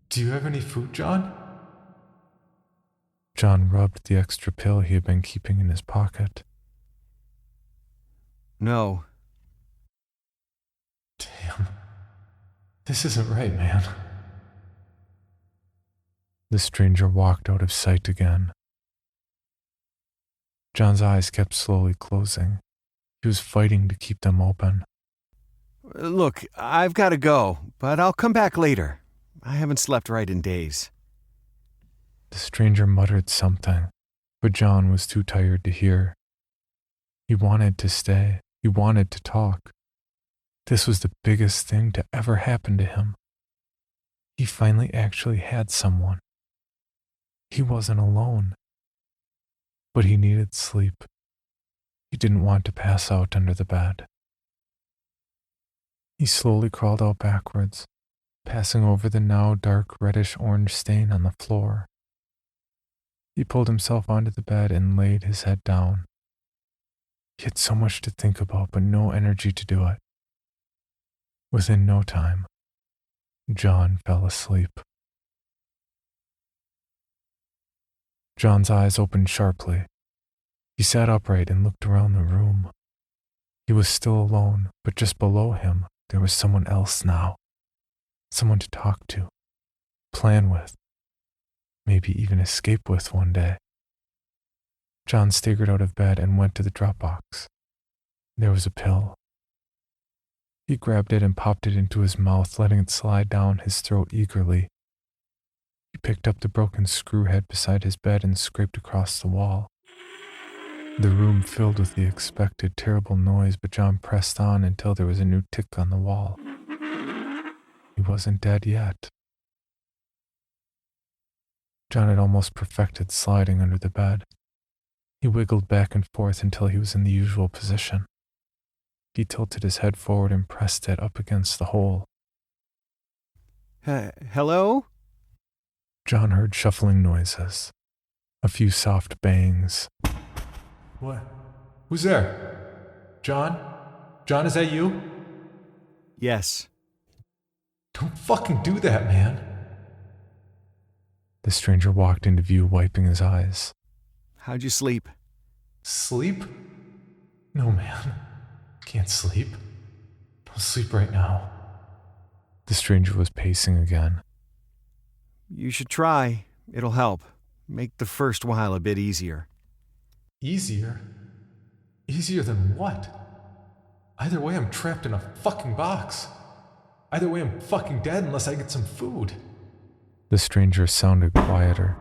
A: Do you have any food, John? John rubbed the extra pill he had been keeping in his pocket.
C: No.
A: Damn. This isn't right, man. The stranger walked out of sight again. John's eyes kept slowly closing. He was fighting to keep them open.
C: Look, I've got to go, but I'll come back later. I haven't slept right in days.
A: The stranger muttered something, but John was too tired to hear. He wanted to stay. He wanted to talk. This was the biggest thing to ever happen to him. He finally actually had someone. He wasn't alone. But he needed sleep. He didn't want to pass out under the bed. He slowly crawled out backwards, passing over the now dark reddish-orange stain on the floor. He pulled himself onto the bed and laid his head down. He had so much to think about, but no energy to do it. Within no time, John fell asleep. John's eyes opened sharply. He sat upright and looked around the room. He was still alone, but just below him, there was someone else now. Someone to talk to, plan with, maybe even escape with one day. John staggered out of bed and went to the drop box. There was a pill. He grabbed it and popped it into his mouth, letting it slide down his throat eagerly. He picked up the broken screw head beside his bed and scraped across the wall. The room filled with the expected terrible noise, but John pressed on until there was a new tick on the wall. He wasn't dead yet. John had almost perfected sliding under the bed. He wiggled back and forth until he was in the usual position. He tilted his head forward and pressed it up against the hole.
C: Hello?
A: John heard shuffling noises, a few soft bangs. What? Who's there? John? John, is that you?
C: Yes.
A: Don't fucking do that, man. The stranger walked into view, wiping his eyes.
C: How'd you sleep?
A: Sleep? No, man. Can't sleep. Don't sleep right now. The The stranger was pacing again.
C: You should try. It'll help. Make the first while a bit easier.
A: Easier? Easier than what? Either way, I'm trapped in a fucking box. Either way, I'm fucking dead unless I get some food. The stranger sounded quieter.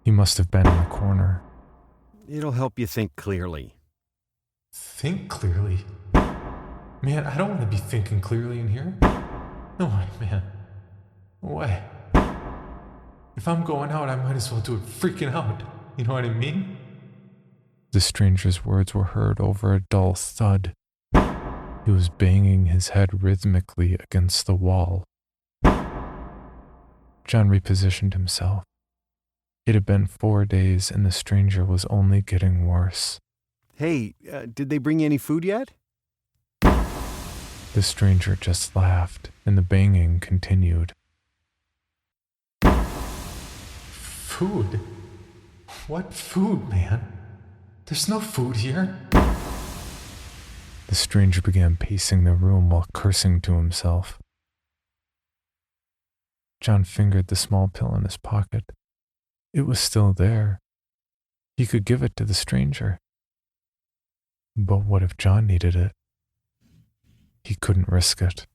A: He must have been in the corner.
C: It'll help you think clearly.
A: Think clearly? Man, I don't want to be thinking clearly in here. No way, man. No way. If I'm going out, I might as well do it freaking out. You know what I mean? The stranger's words were heard over a dull thud. He was banging his head rhythmically against the wall. John repositioned himself. It had been 4 days and the stranger was only getting worse.
C: Hey, did they bring you any food yet?
A: The stranger just laughed and the banging continued. Food? What food, man? There's no food here. The stranger began pacing the room while cursing to himself. John fingered the small pill in his pocket. It was still there. He could give it to the stranger. But what if John needed it? He couldn't risk it.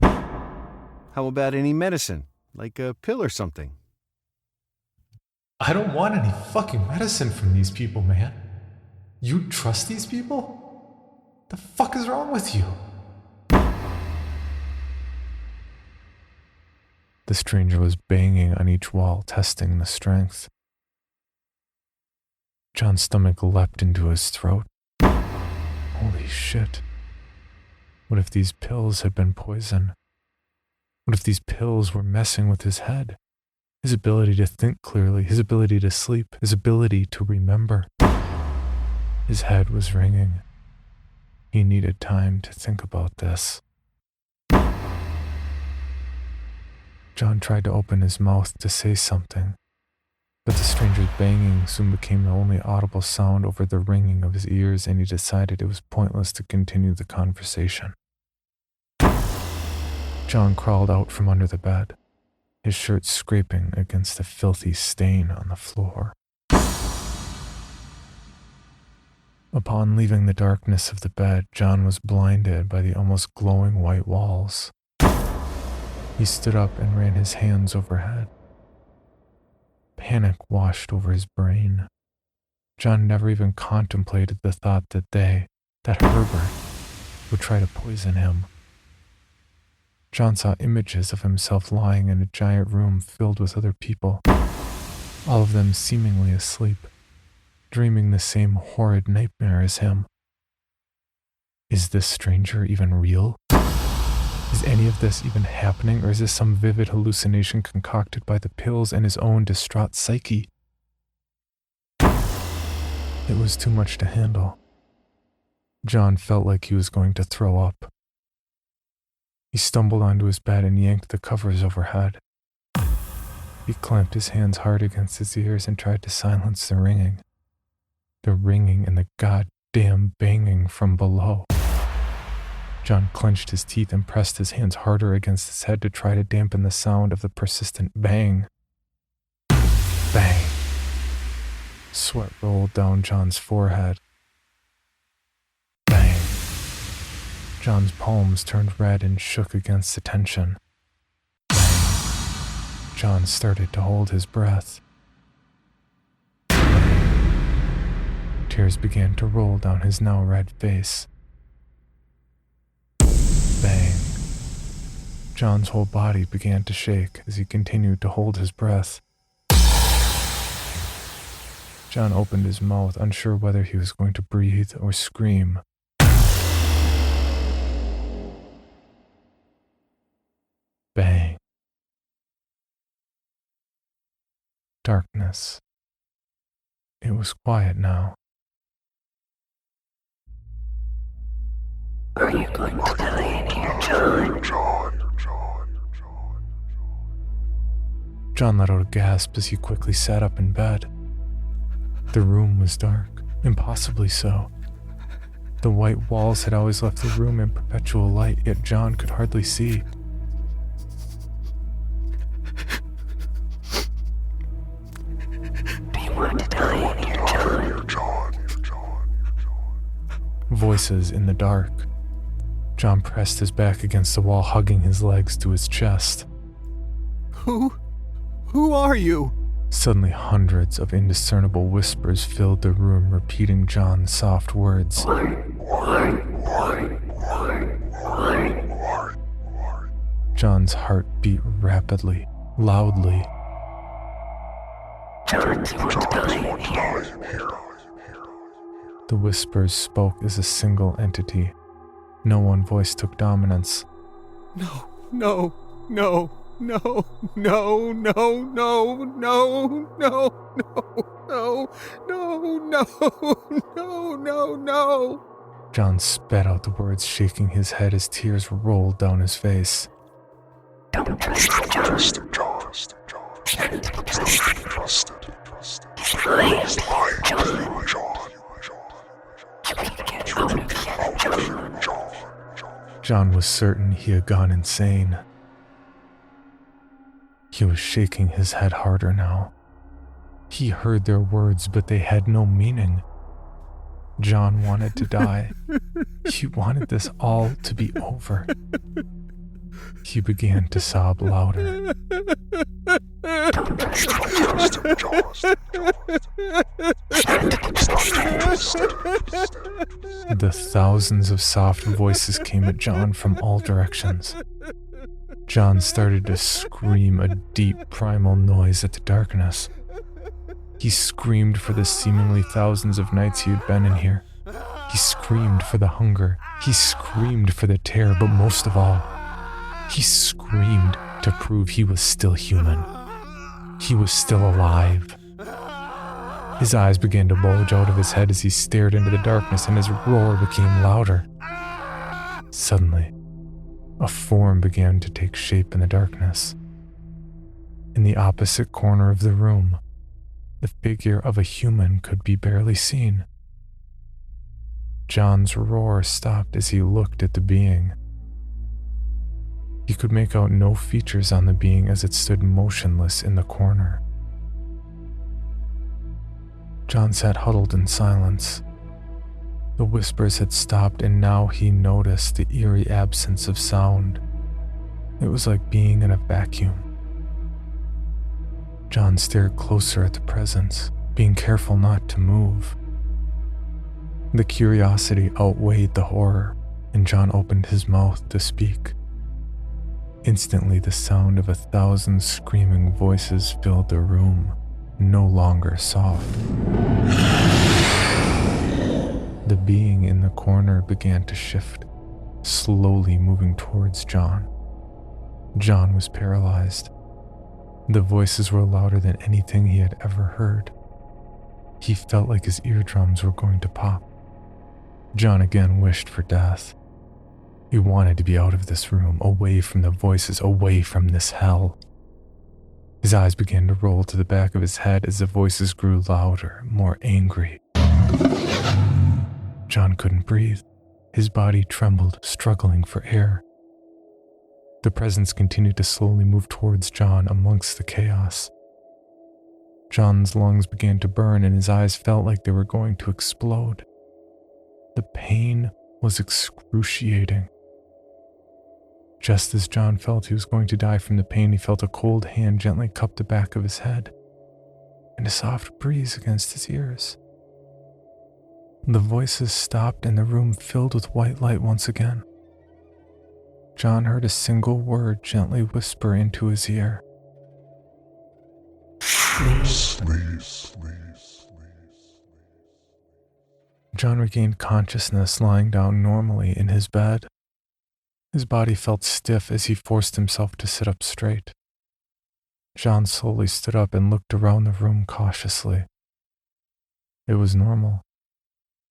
C: How about any medicine? Like a pill or something?
A: I don't want any fucking medicine from these people, man. You trust these people? The fuck is wrong with you? The stranger was banging on each wall, testing the strength. John's stomach leapt into his throat. Holy shit. What if these pills had been poison? What if these pills were messing with his head? His ability to think clearly, his ability to sleep, his ability to remember. His head was ringing. He needed time to think about this. John tried to open his mouth to say something, but the stranger's banging soon became the only audible sound over the ringing of his ears, and he decided it was pointless to continue the conversation. John crawled out from under the bed, his shirt scraping against a filthy stain on the floor. Upon leaving the darkness of the bed, John was blinded by the almost glowing white walls. He stood up and ran his hands overhead. Panic washed over his brain. John never even contemplated the thought that Herbert, would try to poison him. John saw images of himself lying in a giant room filled with other people, all of them seemingly asleep, dreaming the same horrid nightmare as him. Is this stranger even real? Is any of this even happening, or is this some vivid hallucination concocted by the pills and his own distraught psyche? It was too much to handle. John felt like he was going to throw up. He stumbled onto his bed and yanked the covers overhead. He clamped his hands hard against his ears and tried to silence the ringing. The ringing and the goddamn banging from below. John clenched his teeth and pressed his hands harder against his head to try to dampen the sound of the persistent bang. Bang. Sweat rolled down John's forehead. Bang. John's palms turned red and shook against the tension. Bang. John started to hold his breath. Tears began to roll down his now red face. Bang. John's whole body began to shake as he continued to hold his breath. John opened his mouth, unsure whether he was going to breathe or scream. Bang. Darkness. It was quiet now.
F: Are you going to die in here, John?
A: John let out a gasp as he quickly sat up in bed. The room was dark, impossibly so. The white walls had always left the room in perpetual light, yet John could hardly see. voices in the dark. John pressed his back against the wall, hugging his legs to his chest.
C: Who are you?
A: Suddenly, hundreds of indiscernible whispers filled the room, repeating John's soft words. John's heart beat rapidly, loudly.
F: John's mortality here.
A: The whispers spoke as a single entity. No one voice took dominance.
C: No, no, no, no, no, no, no, no, no, no, no, no, no, no, no.
A: John spat out the words, shaking his head as tears rolled down his face.
F: Don't trust him, John. He's lying to you, John. You can get out of here, John.
A: John was certain he had gone insane. He was shaking his head harder now. He heard their words, but they had no meaning. John wanted to die. He wanted this all to be over. He began to sob louder.
F: Don't trust him, John.
A: The thousands of soft voices came at John from all directions. John started to scream a deep primal noise at the darkness. He screamed for the seemingly thousands of nights he had been in here. He screamed for the hunger. He screamed for the terror, but most of all, he screamed to prove he was still human. He was still alive. His eyes began to bulge out of his head as he stared into the darkness, and his roar became louder. Suddenly, a form began to take shape in the darkness. In the opposite corner of the room, the figure of a human could be barely seen. John's roar stopped as he looked at the being. He could make out no features on the being as it stood motionless in the corner. John sat huddled in silence. The whispers had stopped, and now he noticed the eerie absence of sound. It was like being in a vacuum. John stared closer at the presence, being careful not to move. The curiosity outweighed the horror, and John opened his mouth to speak. Instantly, the sound of 1,000 screaming voices filled the room, no longer soft. The being in the corner began to shift, slowly moving towards John. John was paralyzed. The voices were louder than anything he had ever heard. He felt like his eardrums were going to pop. John again wished for death. He wanted to be out of this room, away from the voices, away from this hell. His eyes began to roll to the back of his head as the voices grew louder, more angry. John couldn't breathe. His body trembled, struggling for air. The presence continued to slowly move towards John amongst the chaos. John's lungs began to burn and his eyes felt like they were going to explode. The pain was excruciating. Just as John felt he was going to die from the pain, he felt a cold hand gently cup the back of his head and a soft breeze against his ears. The voices stopped and the room filled with white light once again. John heard a single word gently whisper into his ear. Sleep. John regained consciousness, lying down normally in his bed. His body felt stiff as he forced himself to sit up straight. John slowly stood up and looked around the room cautiously. It was normal,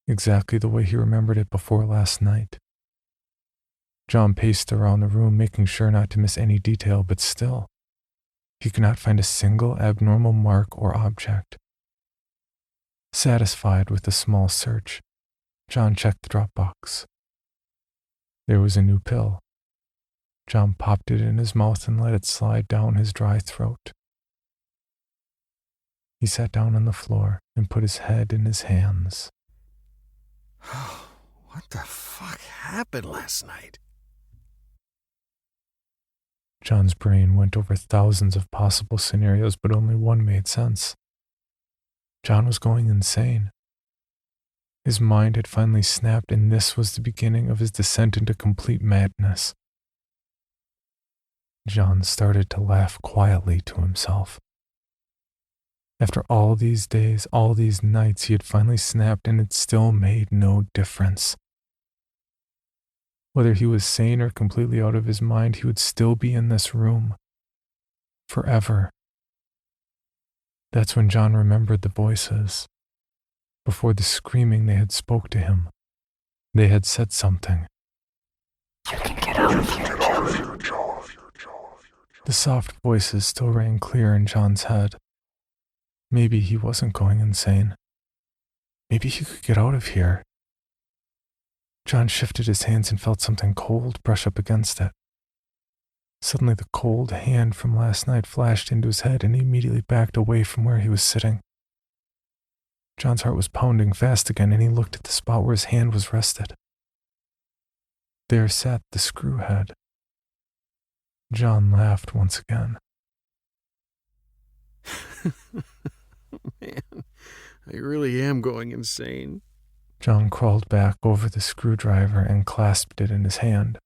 A: exactly the way he remembered it before last night. John paced around the room, making sure not to miss any detail, but still, he could not find a single abnormal mark or object. Satisfied with the small search, John checked the drop box. There was a new pill. John popped it in his mouth and let it slide down his dry throat. He sat down on the floor and put his head in his hands.
C: What the fuck happened last night?
A: John's brain went over thousands of possible scenarios, but only one made sense. John was going insane. His mind had finally snapped, and this was the beginning of his descent into complete madness. John started to laugh quietly to himself. After all these days, all these nights, he had finally snapped, and it still made no difference. Whether he was sane or completely out of his mind, he would still be in this room. Forever. That's when John remembered the voices. Before the screaming, they had spoke to him. They had said something.
F: You can get out of here, John.
A: The soft voices still rang clear in John's head. Maybe he wasn't going insane. Maybe he could get out of here. John shifted his hands and felt something cold brush up against it. Suddenly the cold hand from last night flashed into his head, and he immediately backed away from where he was sitting. John's heart was pounding fast again, and he looked at the spot where his hand was rested. There sat the screw head. John laughed once again.
C: Man, I really am going insane.
A: John crawled back over the screwdriver and clasped it in his hand.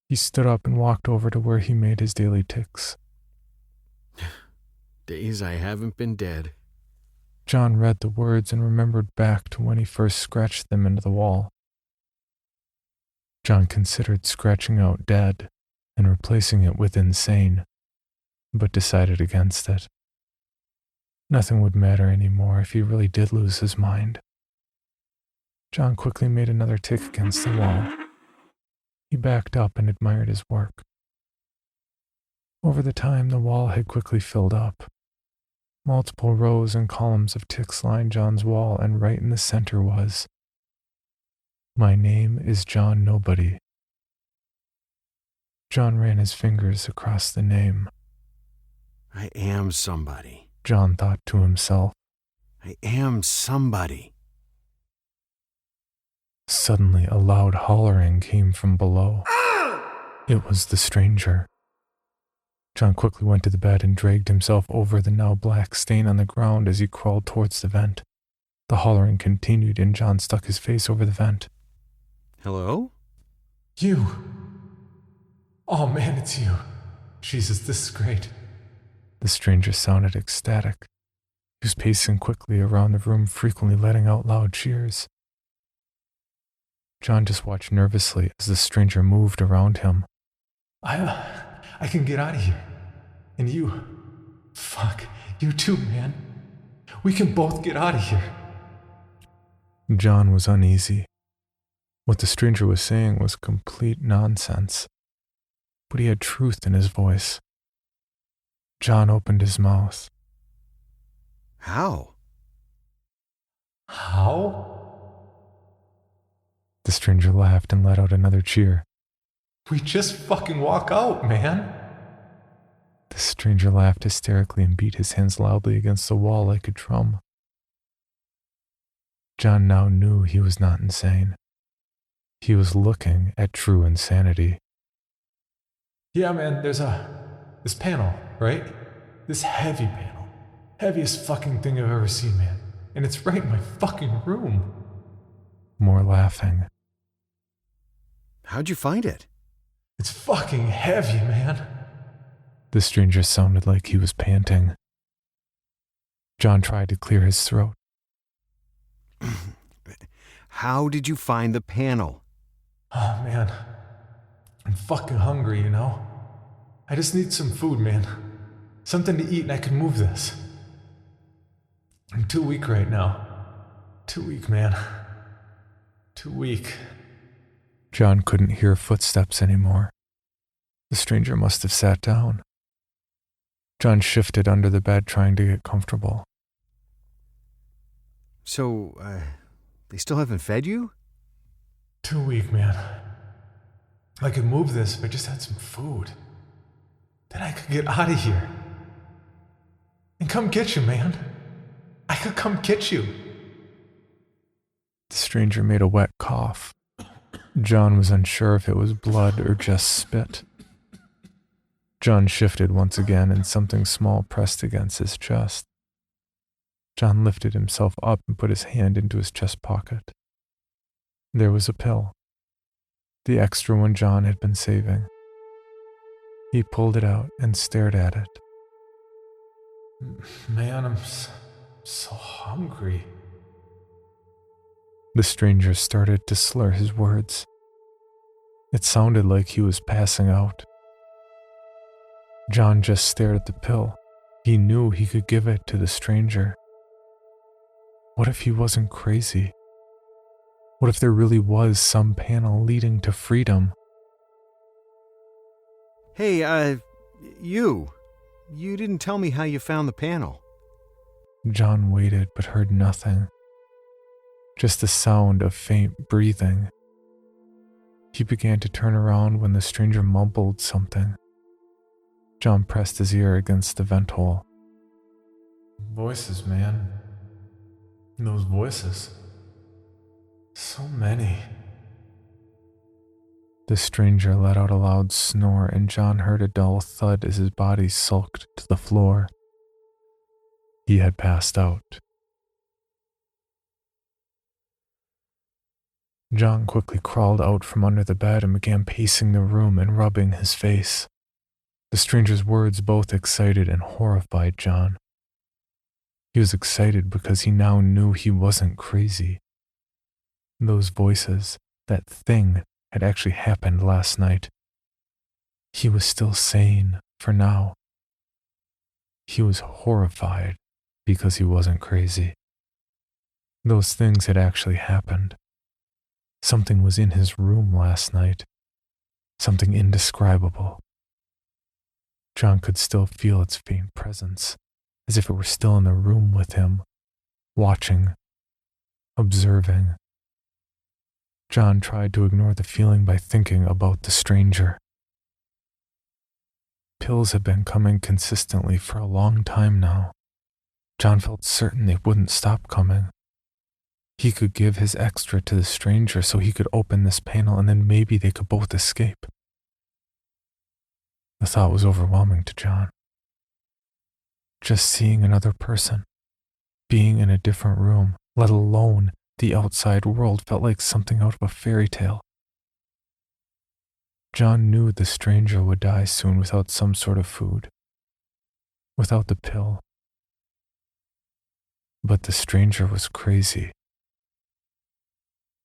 A: He stood up and walked over to where he made his daily ticks.
C: Days I haven't been dead.
A: John read the words and remembered back to when he first scratched them into the wall. John considered scratching out dead and replacing it with insane, but decided against it. Nothing would matter anymore if he really did lose his mind. John quickly made another tick against the wall. He backed up and admired his work. Over the time, the wall had quickly filled up. Multiple rows and columns of ticks lined John's wall, and right in the center was, "My name is John Nobody." John ran his fingers across the name.
C: I am somebody.
A: John thought to himself.
C: I am somebody.
A: Suddenly, a loud hollering came from below. It was the stranger. John quickly went to the bed and dragged himself over the now black stain on the ground as he crawled towards the vent. The hollering continued, and John stuck his face over the vent.
C: Hello?
A: You! Oh man, it's you. Jesus, this is great. The stranger sounded ecstatic. He was pacing quickly around the room, frequently letting out loud cheers. John just watched nervously as the stranger moved around him. I can get out of here. And you. Fuck, you too, man. We can both get out of here. John was uneasy. What the stranger was saying was complete nonsense, but he had truth in his voice. John opened his mouth.
C: How?
A: How? The stranger laughed and let out another cheer. We just fucking walk out, man. The stranger laughed hysterically and beat his hands loudly against the wall like a drum. John now knew he was not insane. He was looking at true insanity. Yeah, man, there's this panel, right? This heavy panel. Heaviest fucking thing I've ever seen, man. And it's right in my fucking room. More laughing.
C: How'd you find it?
A: It's fucking heavy, man. The stranger sounded like he was panting. John tried to clear his throat.
C: How did you find the panel?
A: Oh, man. I'm fucking hungry, you know? I just need some food, man. Something to eat and I can move this. I'm too weak right now. Too weak, man. Too weak. John couldn't hear footsteps anymore. The stranger must have sat down. John shifted under the bed, trying to get comfortable.
C: So, they still haven't fed you?
A: Too weak, man. I could move this if I just had some food. Then I could get out of here. And come get you, man. I could come get you. The stranger made a wet cough. John was unsure if it was blood or just spit. John shifted once again, and something small pressed against his chest. John lifted himself up and put his hand into his chest pocket. There was a pill, the extra one John had been saving. He pulled it out and stared at it. Man, I'm so hungry. The stranger started to slur his words. It sounded like he was passing out. John just stared at the pill. He knew he could give it to the stranger. What if he wasn't crazy? What if there really was some panel leading to freedom?
C: Hey, you didn't tell me how you found the panel.
A: John waited but heard nothing. Just the sound of faint breathing. He began to turn around when the stranger mumbled something. John pressed his ear against the vent hole. Voices, man. Those voices. So many. The stranger let out a loud snore, and John heard a dull thud as his body sulked to the floor. He had passed out. John quickly crawled out from under the bed and began pacing the room and rubbing his face. The stranger's words both excited and horrified John. He was excited because he now knew he wasn't crazy. Those voices, that thing, had actually happened last night. He was still sane for now. He was horrified because he wasn't crazy. Those things had actually happened. Something was in his room last night. Something indescribable. John could still feel its faint presence, as if it were still in the room with him, watching, observing. John tried to ignore the feeling by thinking about the stranger. Pills had been coming consistently for a long time now. John felt certain they wouldn't stop coming. He could give his extra to the stranger so he could open this panel, and then maybe they could both escape. The thought was overwhelming to John. Just seeing another person, being in a different room, let alone the outside world, felt like something out of a fairy tale. John knew the stranger would die soon without some sort of food, without the pill. But the stranger was crazy.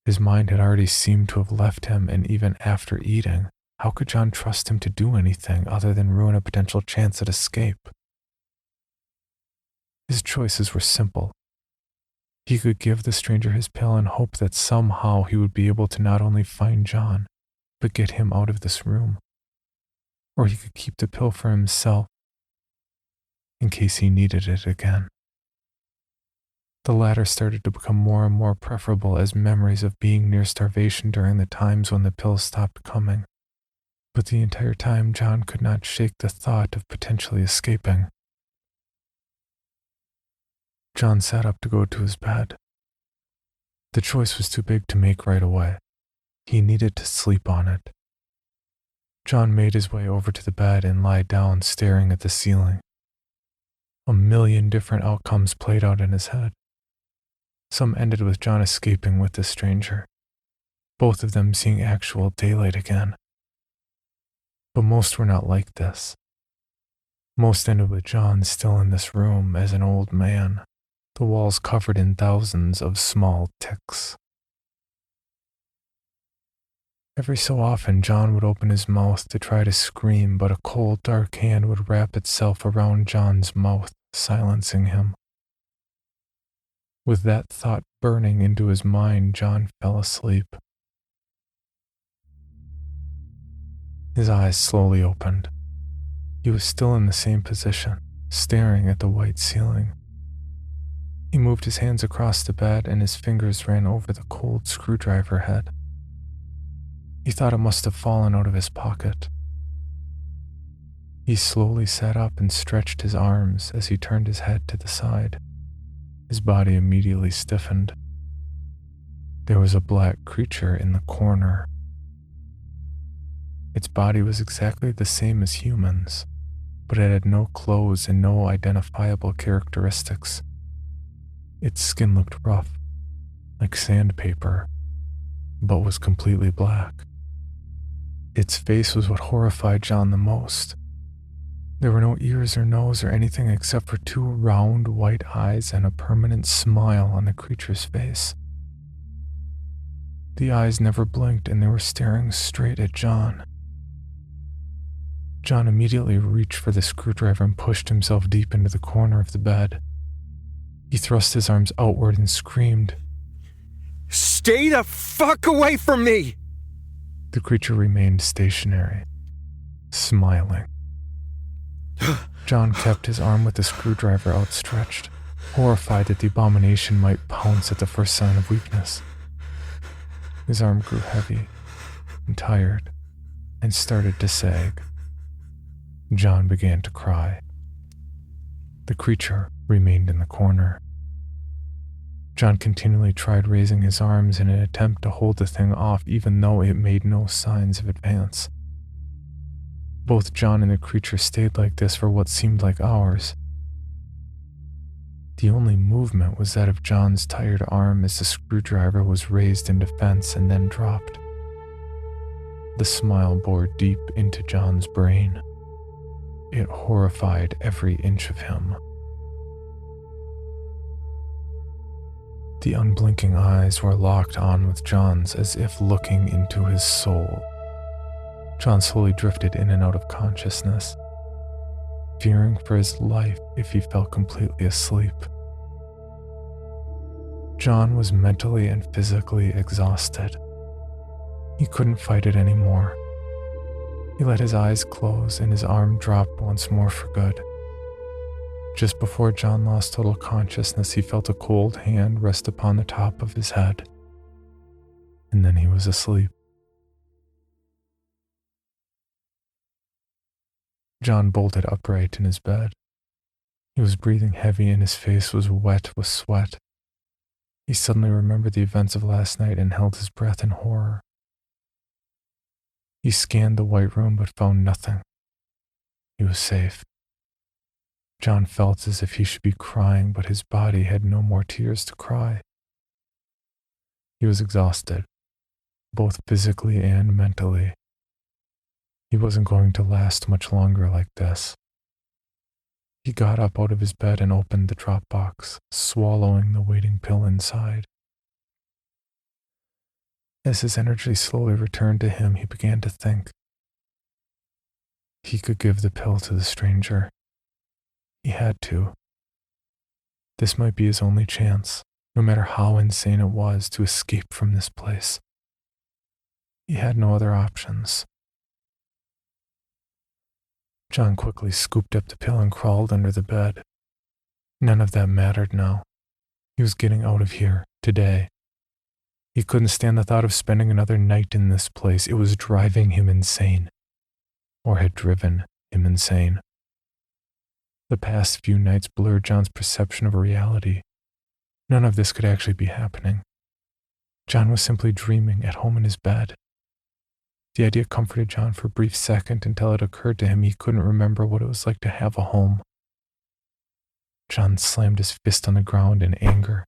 A: His mind had already seemed to have left him, and even after eating, how could John trust him to do anything other than ruin a potential chance at escape? His choices were simple. He could give the stranger his pill and hope that somehow he would be able to not only find John, but get him out of this room. Or he could keep the pill for himself, in case he needed it again. The latter started to become more and more preferable as memories of being near starvation during the times when the pills stopped coming. But the entire time, John could not shake the thought of potentially escaping. John sat up to go to his bed. The choice was too big to make right away. He needed to sleep on it. John made his way over to the bed and lay down, staring at the ceiling. A million different outcomes played out in his head. Some ended with John escaping with the stranger, both of them seeing actual daylight again. But most were not like this. Most ended with John still in this room as an old man, the walls covered in thousands of small ticks. Every so often, John would open his mouth to try to scream, but a cold, dark hand would wrap itself around John's mouth, silencing him. With that thought burning into his mind, John fell asleep. His eyes slowly opened. He was still in the same position, staring at the white ceiling. He moved his hands across the bed and his fingers ran over the cold screwdriver head. He thought it must have fallen out of his pocket. He slowly sat up and stretched his arms as he turned his head to the side. His body immediately stiffened. There was a black creature in the corner. Its body was exactly the same as humans, but it had no clothes and no identifiable characteristics. Its skin looked rough, like sandpaper, but was completely black. Its face was what horrified John the most. There were no ears or nose or anything except for two round white eyes and a permanent smile on the creature's face. The eyes never blinked and they were staring straight at John. John immediately reached for the screwdriver and pushed himself deep into the corner of the bed. He thrust his arms outward and screamed,
C: Stay the fuck away from me!
A: The creature remained stationary, smiling. John kept his arm with the screwdriver outstretched, horrified that the abomination might pounce at the first sign of weakness. His arm grew heavy and tired and started to sag. John began to cry. The creature remained in the corner. John continually tried raising his arms in an attempt to hold the thing off, even though it made no signs of advance. Both John and the creature stayed like this for what seemed like hours. The only movement was that of John's tired arm as the screwdriver was raised in defense and then dropped. The smile bored deep into John's brain. It horrified every inch of him. The unblinking eyes were locked on with John's as if looking into his soul. John slowly drifted in and out of consciousness, fearing for his life if he fell completely asleep. John was mentally and physically exhausted. He couldn't fight it anymore. He let his eyes close and his arm dropped once more for good. Just before John lost total consciousness, he felt a cold hand rest upon the top of his head. And then he was asleep. John bolted upright in his bed. He was breathing heavy and his face was wet with sweat. He suddenly remembered the events of last night and held his breath in horror. He scanned the white room but found nothing. He was safe. John felt as if he should be crying, but his body had no more tears to cry. He was exhausted, both physically and mentally. He wasn't going to last much longer like this. He got up out of his bed and opened the drop box, swallowing the waiting pill inside. As his energy slowly returned to him, he began to think. He could give the pill to the stranger. He had to. This might be his only chance, no matter how insane it was, to escape from this place. He had no other options. John quickly scooped up the pill and crawled under the bed. None of that mattered now. He was getting out of here, today. He couldn't stand the thought of spending another night in this place. It was driving him insane, or had driven him insane. The past few nights blurred John's perception of reality. None of this could actually be happening. John was simply dreaming at home in his bed. The idea comforted John for a brief second until it occurred to him he couldn't remember what it was like to have a home. John slammed his fist on the ground in anger,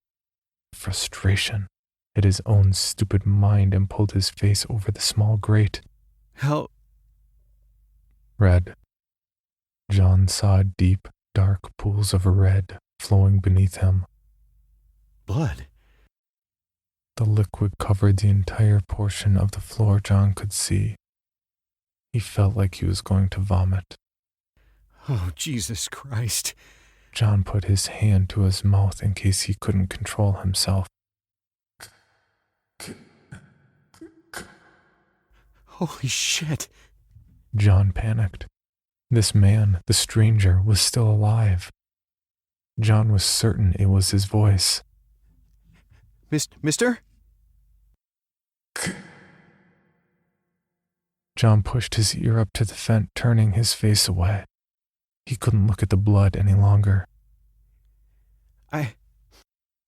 A: frustration at his own stupid mind, and pulled his face over the small grate.
C: Hell.
A: Red. John saw deep, dark pools of red flowing beneath him.
C: Blood.
A: The liquid covered the entire portion of the floor John could see. He felt like he was going to vomit.
C: Oh, Jesus Christ.
A: John put his hand to his mouth in case he couldn't control himself.
C: Holy shit.
A: John panicked. This man, the stranger, was still alive. John was certain it was his voice.
C: Mister?
A: John pushed his ear up to the vent, turning his face away. He couldn't look at the blood any longer.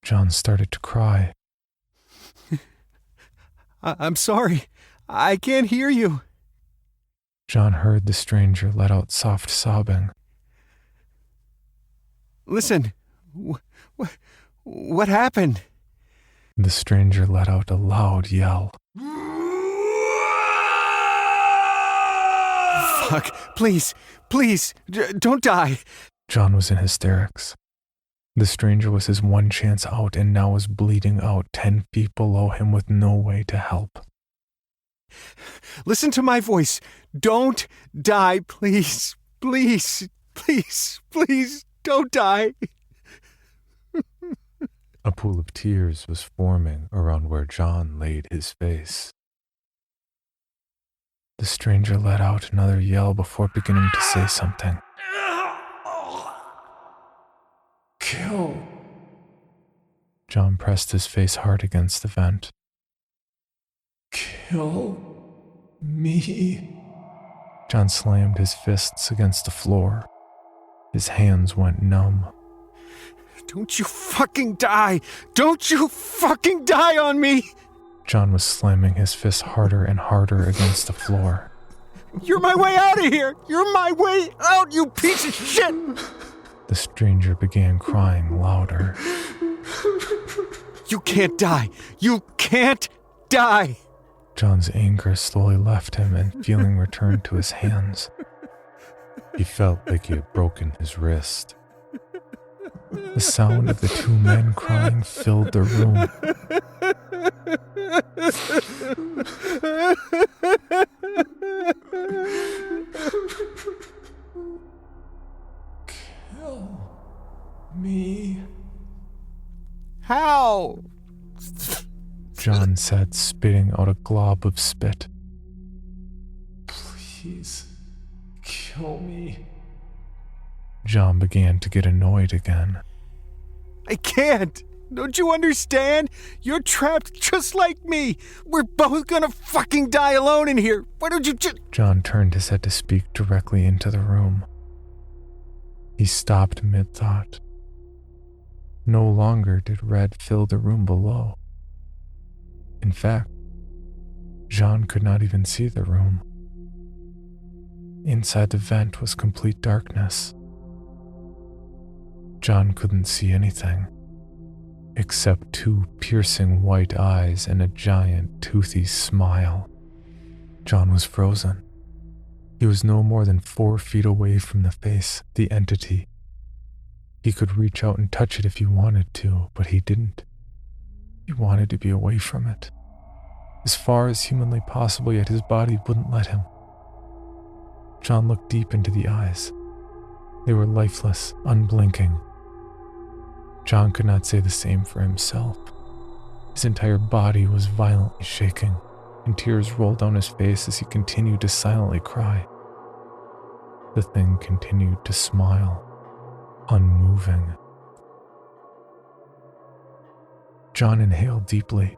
A: John started to cry.
C: I'm sorry. I can't hear you.
A: John heard the stranger let out soft sobbing.
C: Listen, what happened?
A: The stranger let out a loud yell.
C: Fuck, please, don't die.
A: John was in hysterics. The stranger was his one chance out and now was bleeding out 10 feet below him with no way to help.
C: Listen to my voice. Don't die, please, don't die.
A: A pool of tears was forming around where John laid his face. The stranger let out another yell before beginning to say something. Kill. John pressed his face hard against the vent. Kill me. John slammed his fists against the floor. His hands went numb.
C: Don't you fucking die! Don't you fucking die on me!
A: John was slamming his fists harder and harder against the floor.
C: You're my way out of here! You're my way out, you piece of shit!
A: The stranger began crying louder.
C: You can't die! You can't die!
A: John's anger slowly left him and feeling returned to his hands. He felt like he had broken his wrist. The sound of the two men crying filled the room. Kill me.
C: How?
A: John said, spitting out a glob of spit. Please, kill me. John began to get annoyed again.
C: I can't! Don't you understand? You're trapped just like me! We're both gonna fucking die alone in here! Why don't you just—
A: John turned his head to speak directly into the room. He stopped mid-thought. No longer did red fill the room below. In fact, John could not even see the room. Inside the vent was complete darkness. John couldn't see anything, except two piercing white eyes and a giant, toothy smile. John was frozen. He was no more than 4 feet away from the face, the entity. He could reach out and touch it if he wanted to, but he didn't. He wanted to be away from it, as far as humanly possible, yet his body wouldn't let him. John looked deep into the eyes. They were lifeless, unblinking. John could not say the same for himself. His entire body was violently shaking, and tears rolled down his face as he continued to silently cry. The thing continued to smile, unmoving. John inhaled deeply,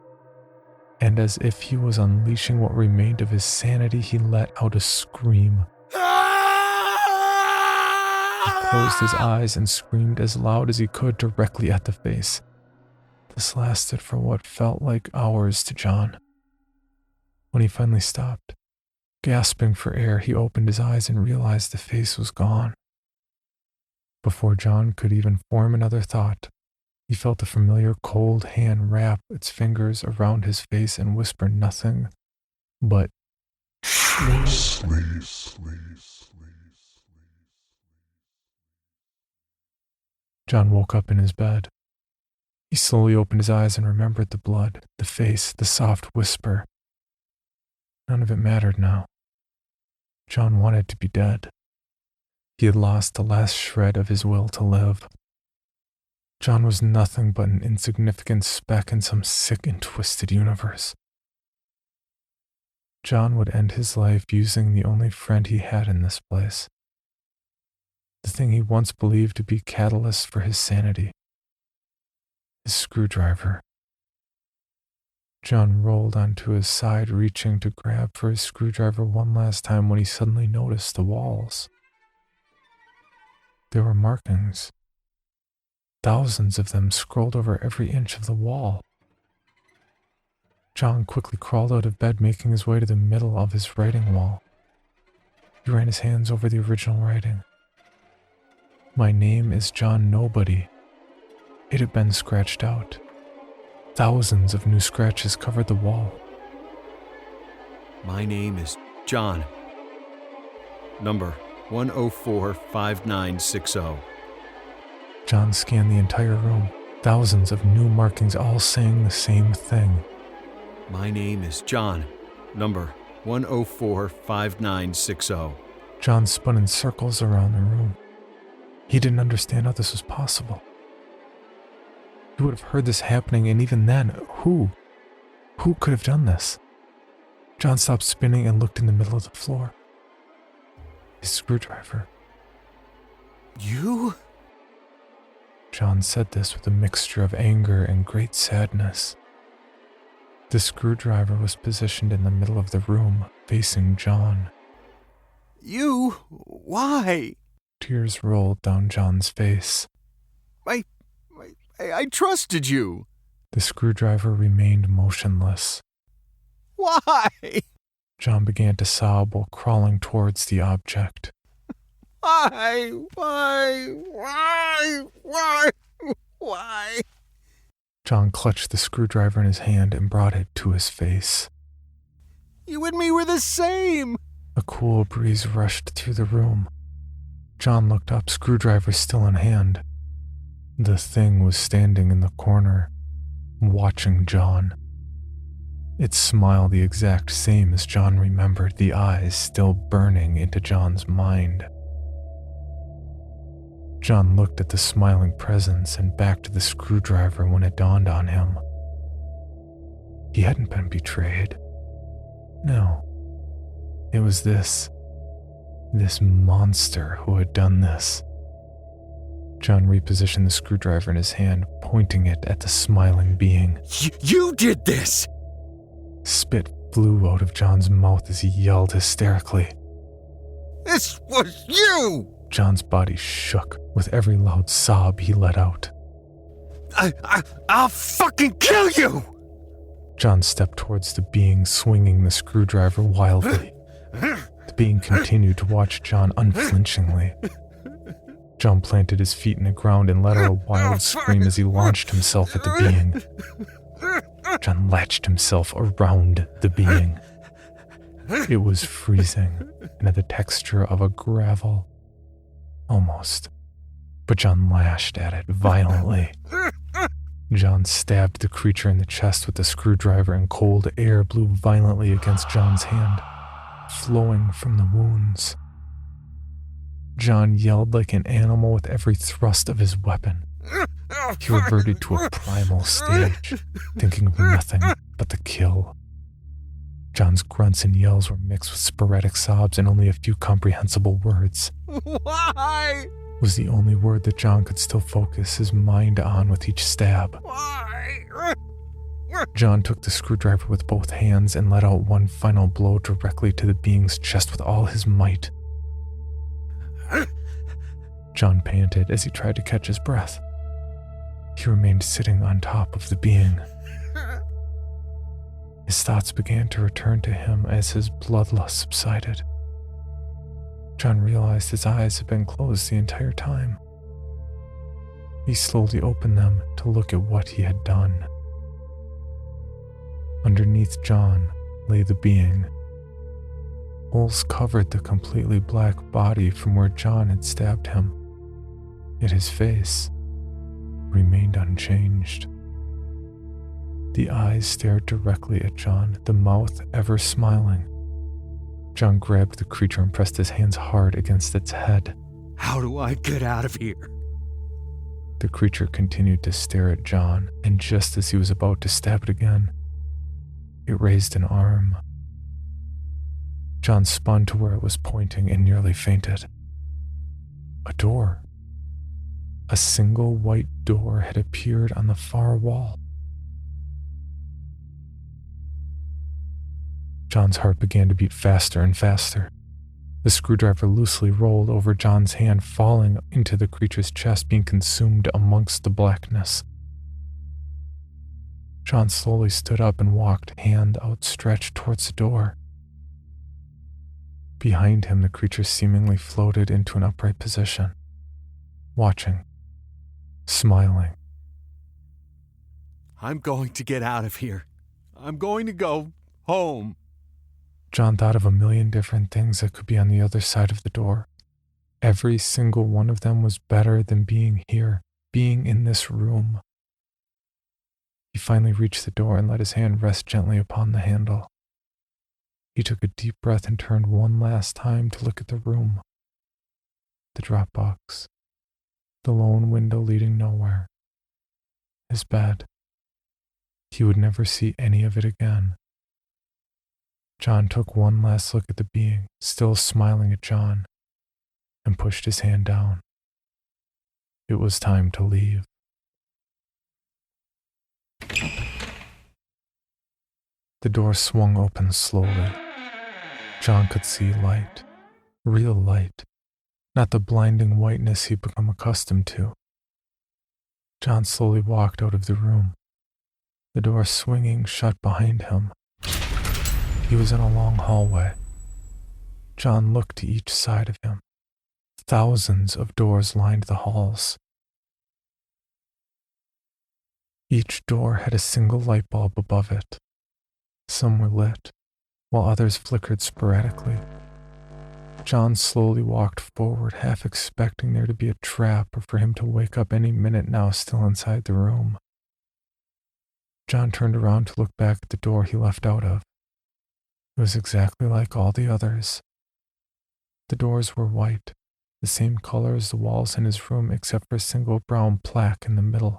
A: and as if he was unleashing what remained of his sanity, he let out a scream. He closed his eyes and screamed as loud as he could directly at the face. This lasted for what felt like hours to John. When he finally stopped, gasping for air, he opened his eyes and realized the face was gone. Before John could even form another thought, he felt a familiar cold hand wrap its fingers around his face and whisper nothing but sleep. John woke up in his bed. He slowly opened his eyes and remembered the blood, the face, the soft whisper. None of it mattered now. John wanted to be dead. He had lost the last shred of his will to live. John was nothing but an insignificant speck in some sick and twisted universe. John would end his life using the only friend he had in this place. The thing he once believed to be catalyst for his sanity. His screwdriver. John rolled onto his side, reaching to grab for his screwdriver one last time when he suddenly noticed the walls. There were markings. Thousands of them scrolled over every inch of the wall. John quickly crawled out of bed, making his way to the middle of his writing wall. He ran his hands over the original writing. My name is John Nobody. It had been scratched out. Thousands of new scratches covered the wall.
C: My name is John. Number 1045960.
A: John scanned the entire room. Thousands of new markings, all saying the same thing.
C: My name is John. Number 1045960.
A: John spun in circles around the room. He didn't understand how this was possible. He would have heard this happening, and even then, who? Who could have done this? John stopped spinning and looked in the middle of the floor. His screwdriver.
C: You?
A: John said this with a mixture of anger and great sadness. The screwdriver was positioned in the middle of the room, facing John.
C: You? Why?
A: Tears rolled down John's face.
C: I trusted you.
A: The screwdriver remained motionless.
C: Why?
A: John began to sob while crawling towards the object.
C: Why?
A: John clutched the screwdriver in his hand and brought it to his face.
C: You and me were the same.
A: A cool breeze rushed through the room. John looked up, screwdriver still in hand. The thing was standing in the corner, watching John. It smiled the exact same as John remembered, the eyes still burning into John's mind. John looked at the smiling presence and back to the screwdriver when it dawned on him. He hadn't been betrayed. No. It was this monster who had done this. John repositioned the screwdriver in his hand, pointing it at the smiling being.
C: You did this!
A: Spit flew out of John's mouth as he yelled hysterically.
C: This was you!
A: John's body shook with every loud sob he let out.
C: I'll fucking kill you!
A: John stepped towards the being, swinging the screwdriver wildly. The being continued to watch John unflinchingly. John planted his feet in the ground and let out a wild scream as he launched himself at the being. John latched himself around the being. It was freezing and had the texture of a gravel. Almost. But John lashed at it violently. John stabbed the creature in the chest with the screwdriver, and cold air blew violently against John's hand, flowing from the wounds. John yelled like an animal with every thrust of his weapon. He reverted to a primal stage, thinking of nothing but the kill. John's grunts and yells were mixed with sporadic sobs, and only a few comprehensible words.
C: Why?
A: Was the only word that John could still focus his mind on with each stab.
C: Why?
A: John took the screwdriver with both hands and let out one final blow directly to the being's chest with all his might. John panted as he tried to catch his breath. He remained sitting on top of the being. His thoughts began to return to him as his bloodlust subsided. John realized his eyes had been closed the entire time. He slowly opened them to look at what he had done. Underneath John lay the being. Holes covered the completely black body from where John had stabbed him, yet his face remained unchanged. The eyes stared directly at John, the mouth ever smiling. John grabbed the creature and pressed his hands hard against its head.
C: How do I get out of here?
A: The creature continued to stare at John, and just as he was about to stab it again, it raised an arm. John spun to where it was pointing and nearly fainted. A door. A single white door had appeared on the far wall. John's heart began to beat faster and faster. The screwdriver loosely rolled over John's hand, falling into the creature's chest, being consumed amongst the blackness. John slowly stood up and walked, hand outstretched towards the door. Behind him, the creature seemingly floated into an upright position, watching, smiling.
C: I'm going to get out of here. I'm going to go home.
A: John thought of a million different things that could be on the other side of the door. Every single one of them was better than being here, being in this room. He finally reached the door and let his hand rest gently upon the handle. He took a deep breath and turned one last time to look at the room. The drop box. The lone window leading nowhere. His bed. He would never see any of it again. John took one last look at the being, still smiling at John, and pushed his hand down. It was time to leave. The door swung open slowly. John could see light, real light, not the blinding whiteness he'd become accustomed to. John slowly walked out of the room, the door swinging shut behind him. He was in a long hallway. John looked to each side of him. Thousands of doors lined the halls. Each door had a single light bulb above it. Some were lit, while others flickered sporadically. John slowly walked forward, half expecting there to be a trap or for him to wake up any minute now, still inside the room. John turned around to look back at the door he left out of. It was exactly like all the others. The doors were white, the same color as the walls in his room except for a single brown plaque in the middle.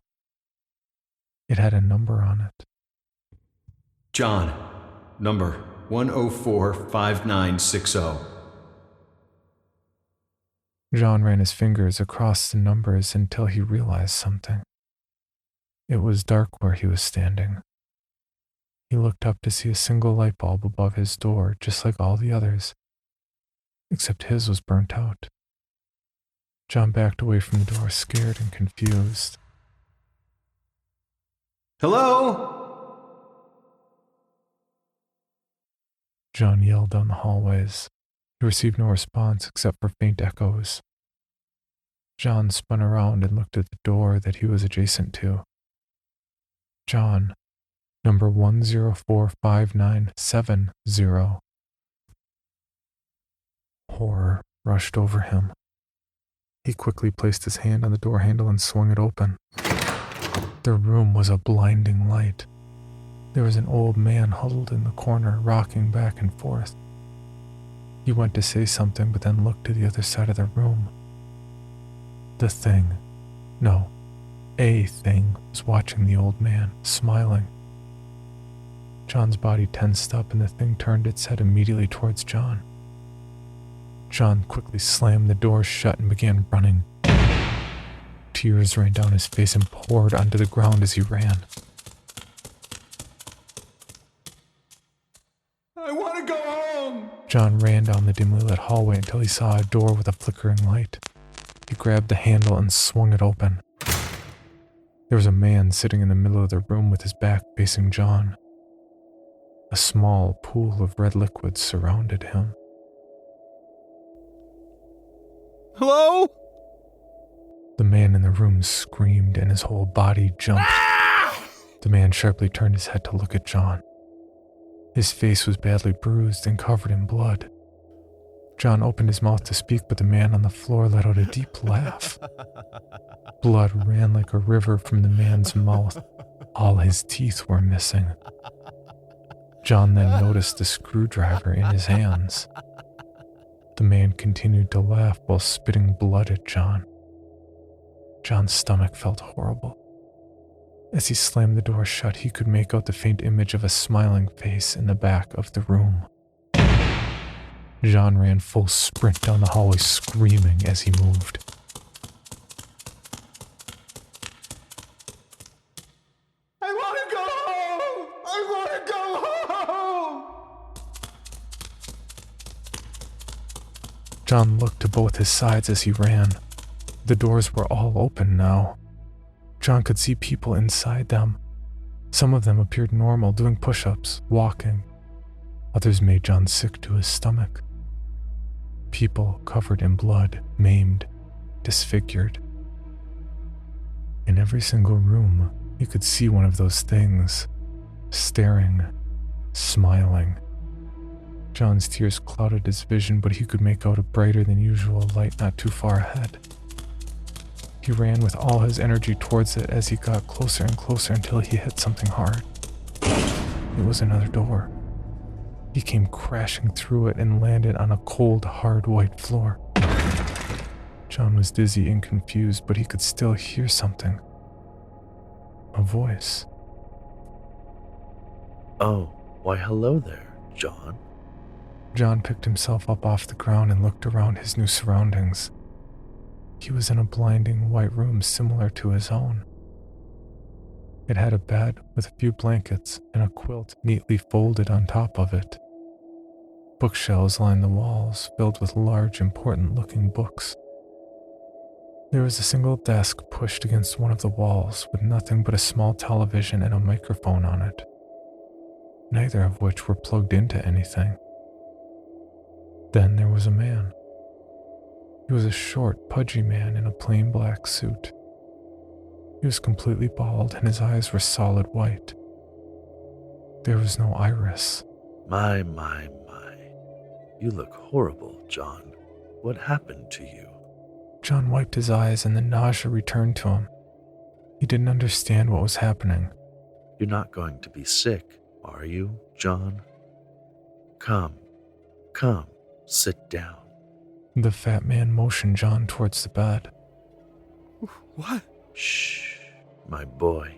A: It had a number on it.
G: John, number 1045960.
A: John ran his fingers across the numbers until he realized something. It was dark where he was standing. He looked up to see a single light bulb above his door, just like all the others, except his was burnt out. John backed away from the door, scared and confused.
G: Hello?
A: John yelled down the hallways. He received no response except for faint echoes. John spun around and looked at the door that he was adjacent to. John, number 1045970. Horror rushed over him. He quickly placed his hand on the door handle and swung it open. The room was a blinding light. There was an old man huddled in the corner, rocking back and forth. He went to say something, but then looked to the other side of the room. The thing, no, a thing, was watching the old man, smiling. John's body tensed up and the thing turned its head immediately towards John. John quickly slammed the door shut and began running. Tears ran down his face and poured onto the ground as he ran.
C: I want to go home.
A: John ran down the dimly lit hallway until he saw a door with a flickering light. He grabbed the handle and swung it open. There was a man sitting in the middle of the room with his back facing John. A small pool of red liquid surrounded him.
C: Hello?
A: The man in the room screamed and his whole body jumped. The man sharply turned his head to look at John. His face was badly bruised and covered in blood. John opened his mouth to speak, but the man on the floor let out a deep laugh. Blood ran like a river from the man's mouth. All his teeth were missing. John then noticed the screwdriver in his hands. The man continued to laugh while spitting blood at John. John's stomach felt horrible. As he slammed the door shut, he could make out the faint image of a smiling face in the back of the room. John ran full sprint down the hallway, screaming as he moved.
C: I want to go home. I want to go home.
A: John looked to both his sides as he ran. The doors were all open now. John could see people inside them. Some of them appeared normal, doing push-ups, walking. Others made John sick to his stomach. People covered in blood, maimed, disfigured. In every single room, you could see one of those things, staring, smiling. John's tears clouded his vision, but he could make out a brighter than usual light not too far ahead. He ran with all his energy towards it as he got closer and closer until he hit something hard. It was another door. He came crashing through it and landed on a cold, hard white floor. John was dizzy and confused, but he could still hear something. A voice.
H: Oh, why hello there, John.
A: John picked himself up off the ground and looked around his new surroundings. He was in a blinding white room similar to his own. It had a bed with a few blankets and a quilt neatly folded on top of it. Bookshelves lined the walls, filled with large, important-looking books. There was a single desk pushed against one of the walls with nothing but a small television and a microphone on it, neither of which were plugged into anything. Then there was a man. He was a short, pudgy man in a plain black suit. He was completely bald and his eyes were solid white. There was no iris.
H: My. You look horrible, John. What happened to you?
A: John wiped his eyes and the nausea returned to him. He didn't understand what was happening.
H: You're not going to be sick, are you, John? Come, sit down.
A: The fat man motioned John towards the bed.
C: What?
H: Shh, my boy.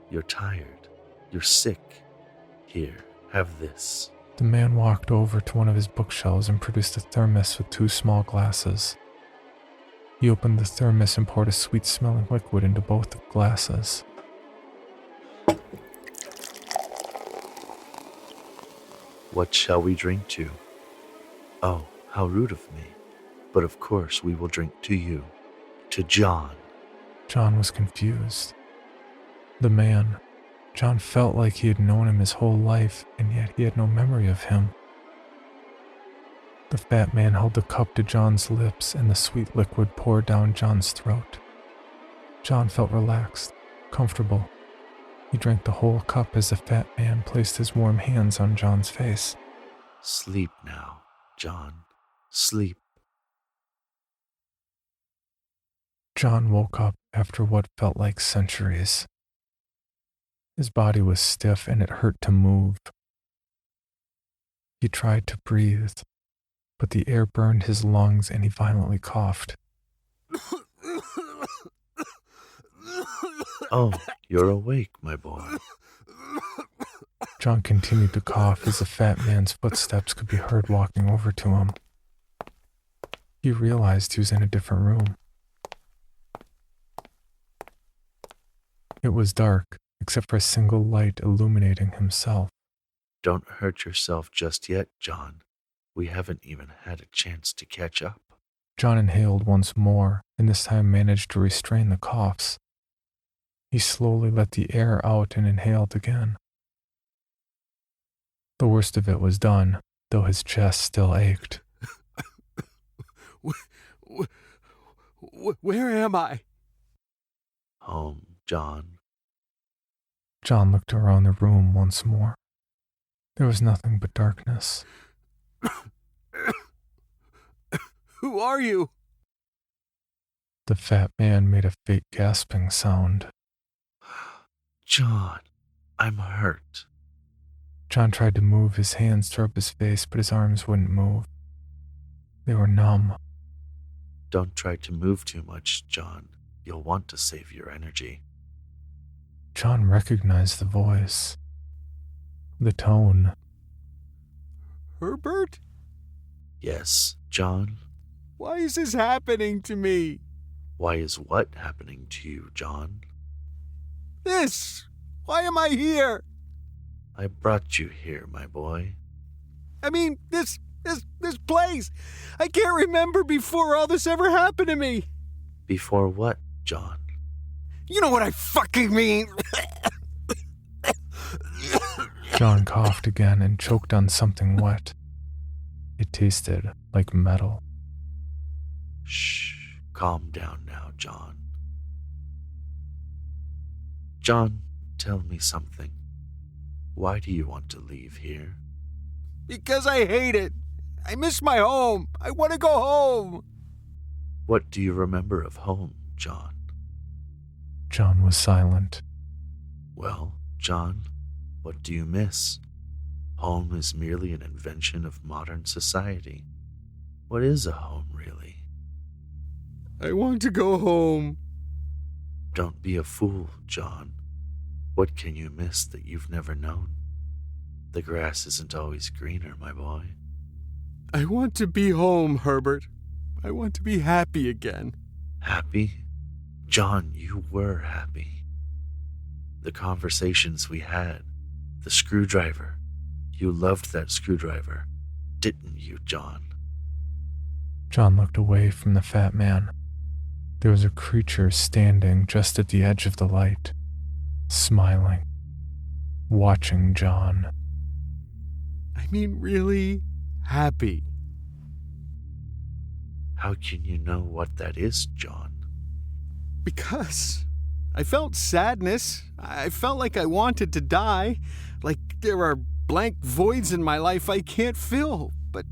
H: You're tired. You're sick. Here, have this.
A: The man walked over to one of his bookshelves and produced a thermos with 2 small glasses. He opened the thermos and poured a sweet-smelling liquid into both the glasses.
H: What shall we drink to? Oh, how rude of me. But of course we will drink to you. To John.
A: John was confused. The man, John felt like he had known him his whole life, and yet he had no memory of him. The fat man held the cup to John's lips, and the sweet liquid poured down John's throat. John felt relaxed, comfortable. He drank the whole cup as the fat man placed his warm hands on John's face.
H: Sleep now, John. Sleep.
A: John woke up after what felt like centuries. His body was stiff and it hurt to move. He tried to breathe, but the air burned his lungs and he violently coughed.
H: Oh, you're awake, my boy.
A: John continued to cough as the fat man's footsteps could be heard walking over to him. He realized he was in a different room. It was dark, except for a single light illuminating himself.
H: Don't hurt yourself just yet, John. We haven't even had a chance to catch up.
A: John inhaled once more, and this time managed to restrain the coughs. He slowly let the air out and inhaled again. The worst of it was done, though his chest still ached.
C: Where am I?
H: Home, John.
A: John looked around the room once more. There was nothing but darkness.
C: Who are you?
A: The fat man made a faint gasping sound.
H: John, I'm hurt.
A: John tried to move his hands to rub his face, but his arms wouldn't move. They were numb.
H: Don't try to move too much, John. You'll want to save your energy.
A: John recognized the voice. The tone.
C: Herbert?
H: Yes, John?
C: Why is this happening to me?
H: Why is what happening to you, John?
C: This! Why am I here?
H: I brought you here, my boy.
C: I mean, this place. I can't remember before all this ever happened to me.
H: Before what, John?
C: You know what I fucking mean.
A: John coughed again and choked on something wet. It tasted like metal.
H: Shh, calm down now, John. John, tell me something. Why do you want to leave here?
C: Because I hate it. I miss my home. I want to go home.
H: What do you remember of home, John?
A: John was silent.
H: Well, John, what do you miss? Home is merely an invention of modern society. What is a home, really?
C: I want to go home.
H: Don't be a fool, John. What can you miss that you've never known? The grass isn't always greener, my boy.
C: I want to be home, Herbert. I want to be happy again.
H: Happy? John, you were happy. The conversations we had, the screwdriver. You loved that screwdriver, didn't you, John?
A: John looked away from the fat man. There was a creature standing just at the edge of the light, smiling, watching John.
C: I mean, really happy.
H: How can you know what that is, John?
C: Because I felt sadness. I felt like I wanted to die. Like there are blank voids in my life I can't fill. But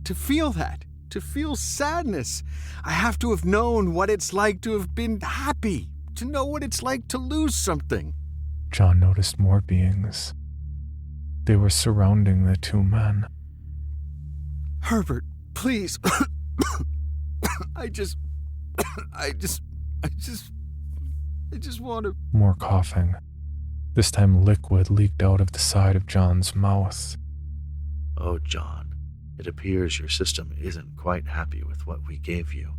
C: to feel that, to feel sadness, I have to have known what it's like to have been happy, to know what it's like to lose something.
A: John noticed more beings. They were surrounding the two men.
C: Herbert, please. I just want to...
A: More coughing. This time liquid leaked out of the side of John's mouth.
H: Oh, John, it appears your system isn't quite happy with what we gave you.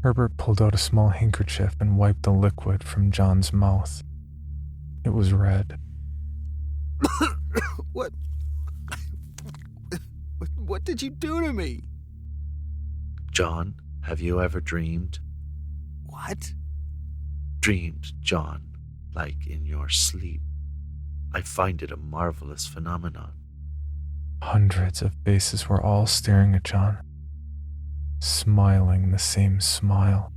A: Herbert pulled out a small handkerchief and wiped the liquid from John's mouth. It was red.
C: What did you do to me?
H: John, have you ever dreamed?
C: What?
H: Dreamed, John, like in your sleep. I find it a marvelous phenomenon.
A: Hundreds of faces were all staring at John, smiling the same smile.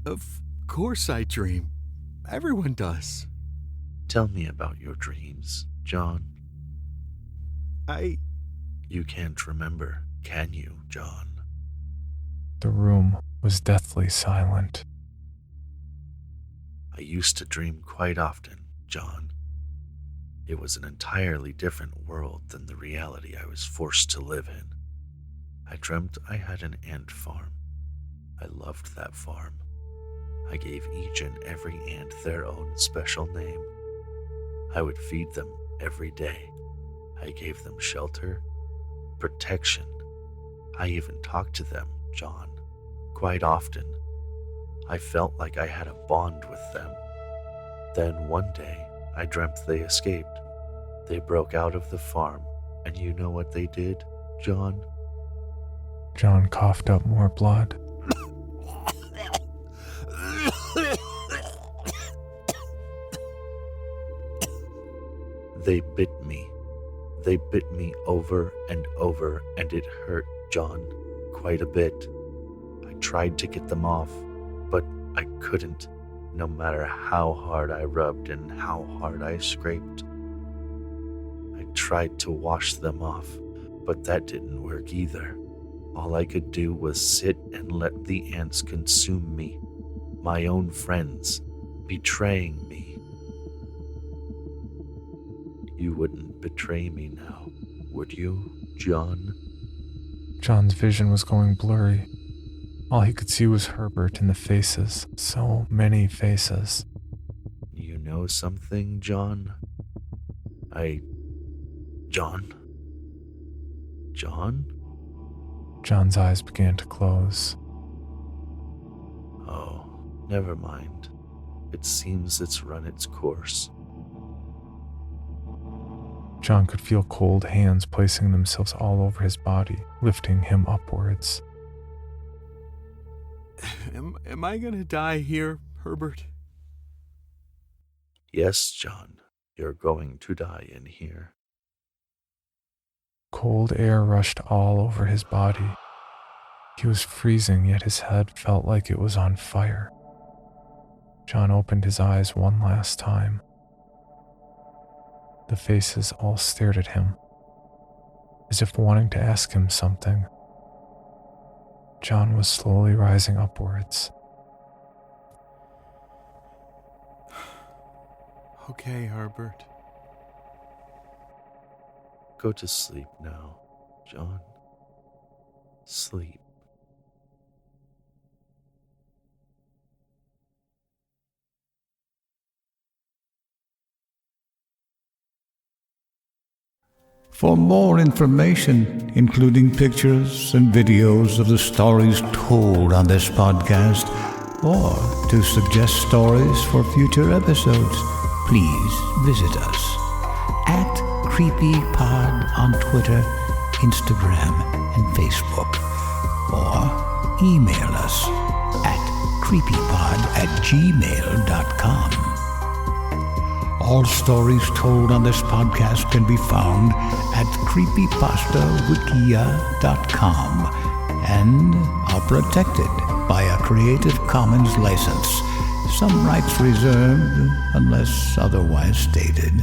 C: Of course I dream. Everyone does.
H: Tell me about your dreams, John.
C: You
H: can't remember, can you, John?
A: The room was deathly silent.
H: I used to dream quite often, John. It was an entirely different world than the reality I was forced to live in. I dreamt I had an ant farm. I loved that farm. I gave each and every ant their own special name. I would feed them every day. I gave them shelter, protection. I even talked to them, John, quite often. I felt like I had a bond with them. Then one day, I dreamt they escaped. They broke out of the farm, and you know what they did, John?
A: John coughed up more blood.
H: They bit me. They bit me over and over, and it hurt, John, quite a bit. I tried to get them off, but I couldn't, no matter how hard I rubbed and how hard I scraped. I tried to wash them off, but that didn't work either. All I could do was sit and let the ants consume me, my own friends, betraying me. You wouldn't betray me now, would you, John?
A: John's vision was going blurry. All he could see was Herbert and the faces, so many faces.
H: You know something, John? John?
A: John's eyes began to close.
H: Oh, never mind. It seems it's run its course.
A: John could feel cold hands placing themselves all over his body, lifting him upwards.
C: Am I gonna die here, Herbert?
H: Yes, John, You're going to die in here.
A: Cold air rushed all over his body. He was freezing, yet his head felt like it was on fire. John opened his eyes one last time. The faces all stared at him, as if wanting to ask him something. John was slowly rising upwards.
C: Okay, Herbert.
H: Go to sleep now, John. Sleep.
B: For more information, including pictures and videos of the stories told on this podcast, or to suggest stories for future episodes, please visit us at CreepyPod on Twitter, Instagram, and Facebook, or email us at creepypod@gmail.com. All stories told on this podcast can be found at creepypastawikia.com and are protected by a Creative Commons license. Some rights reserved unless otherwise stated.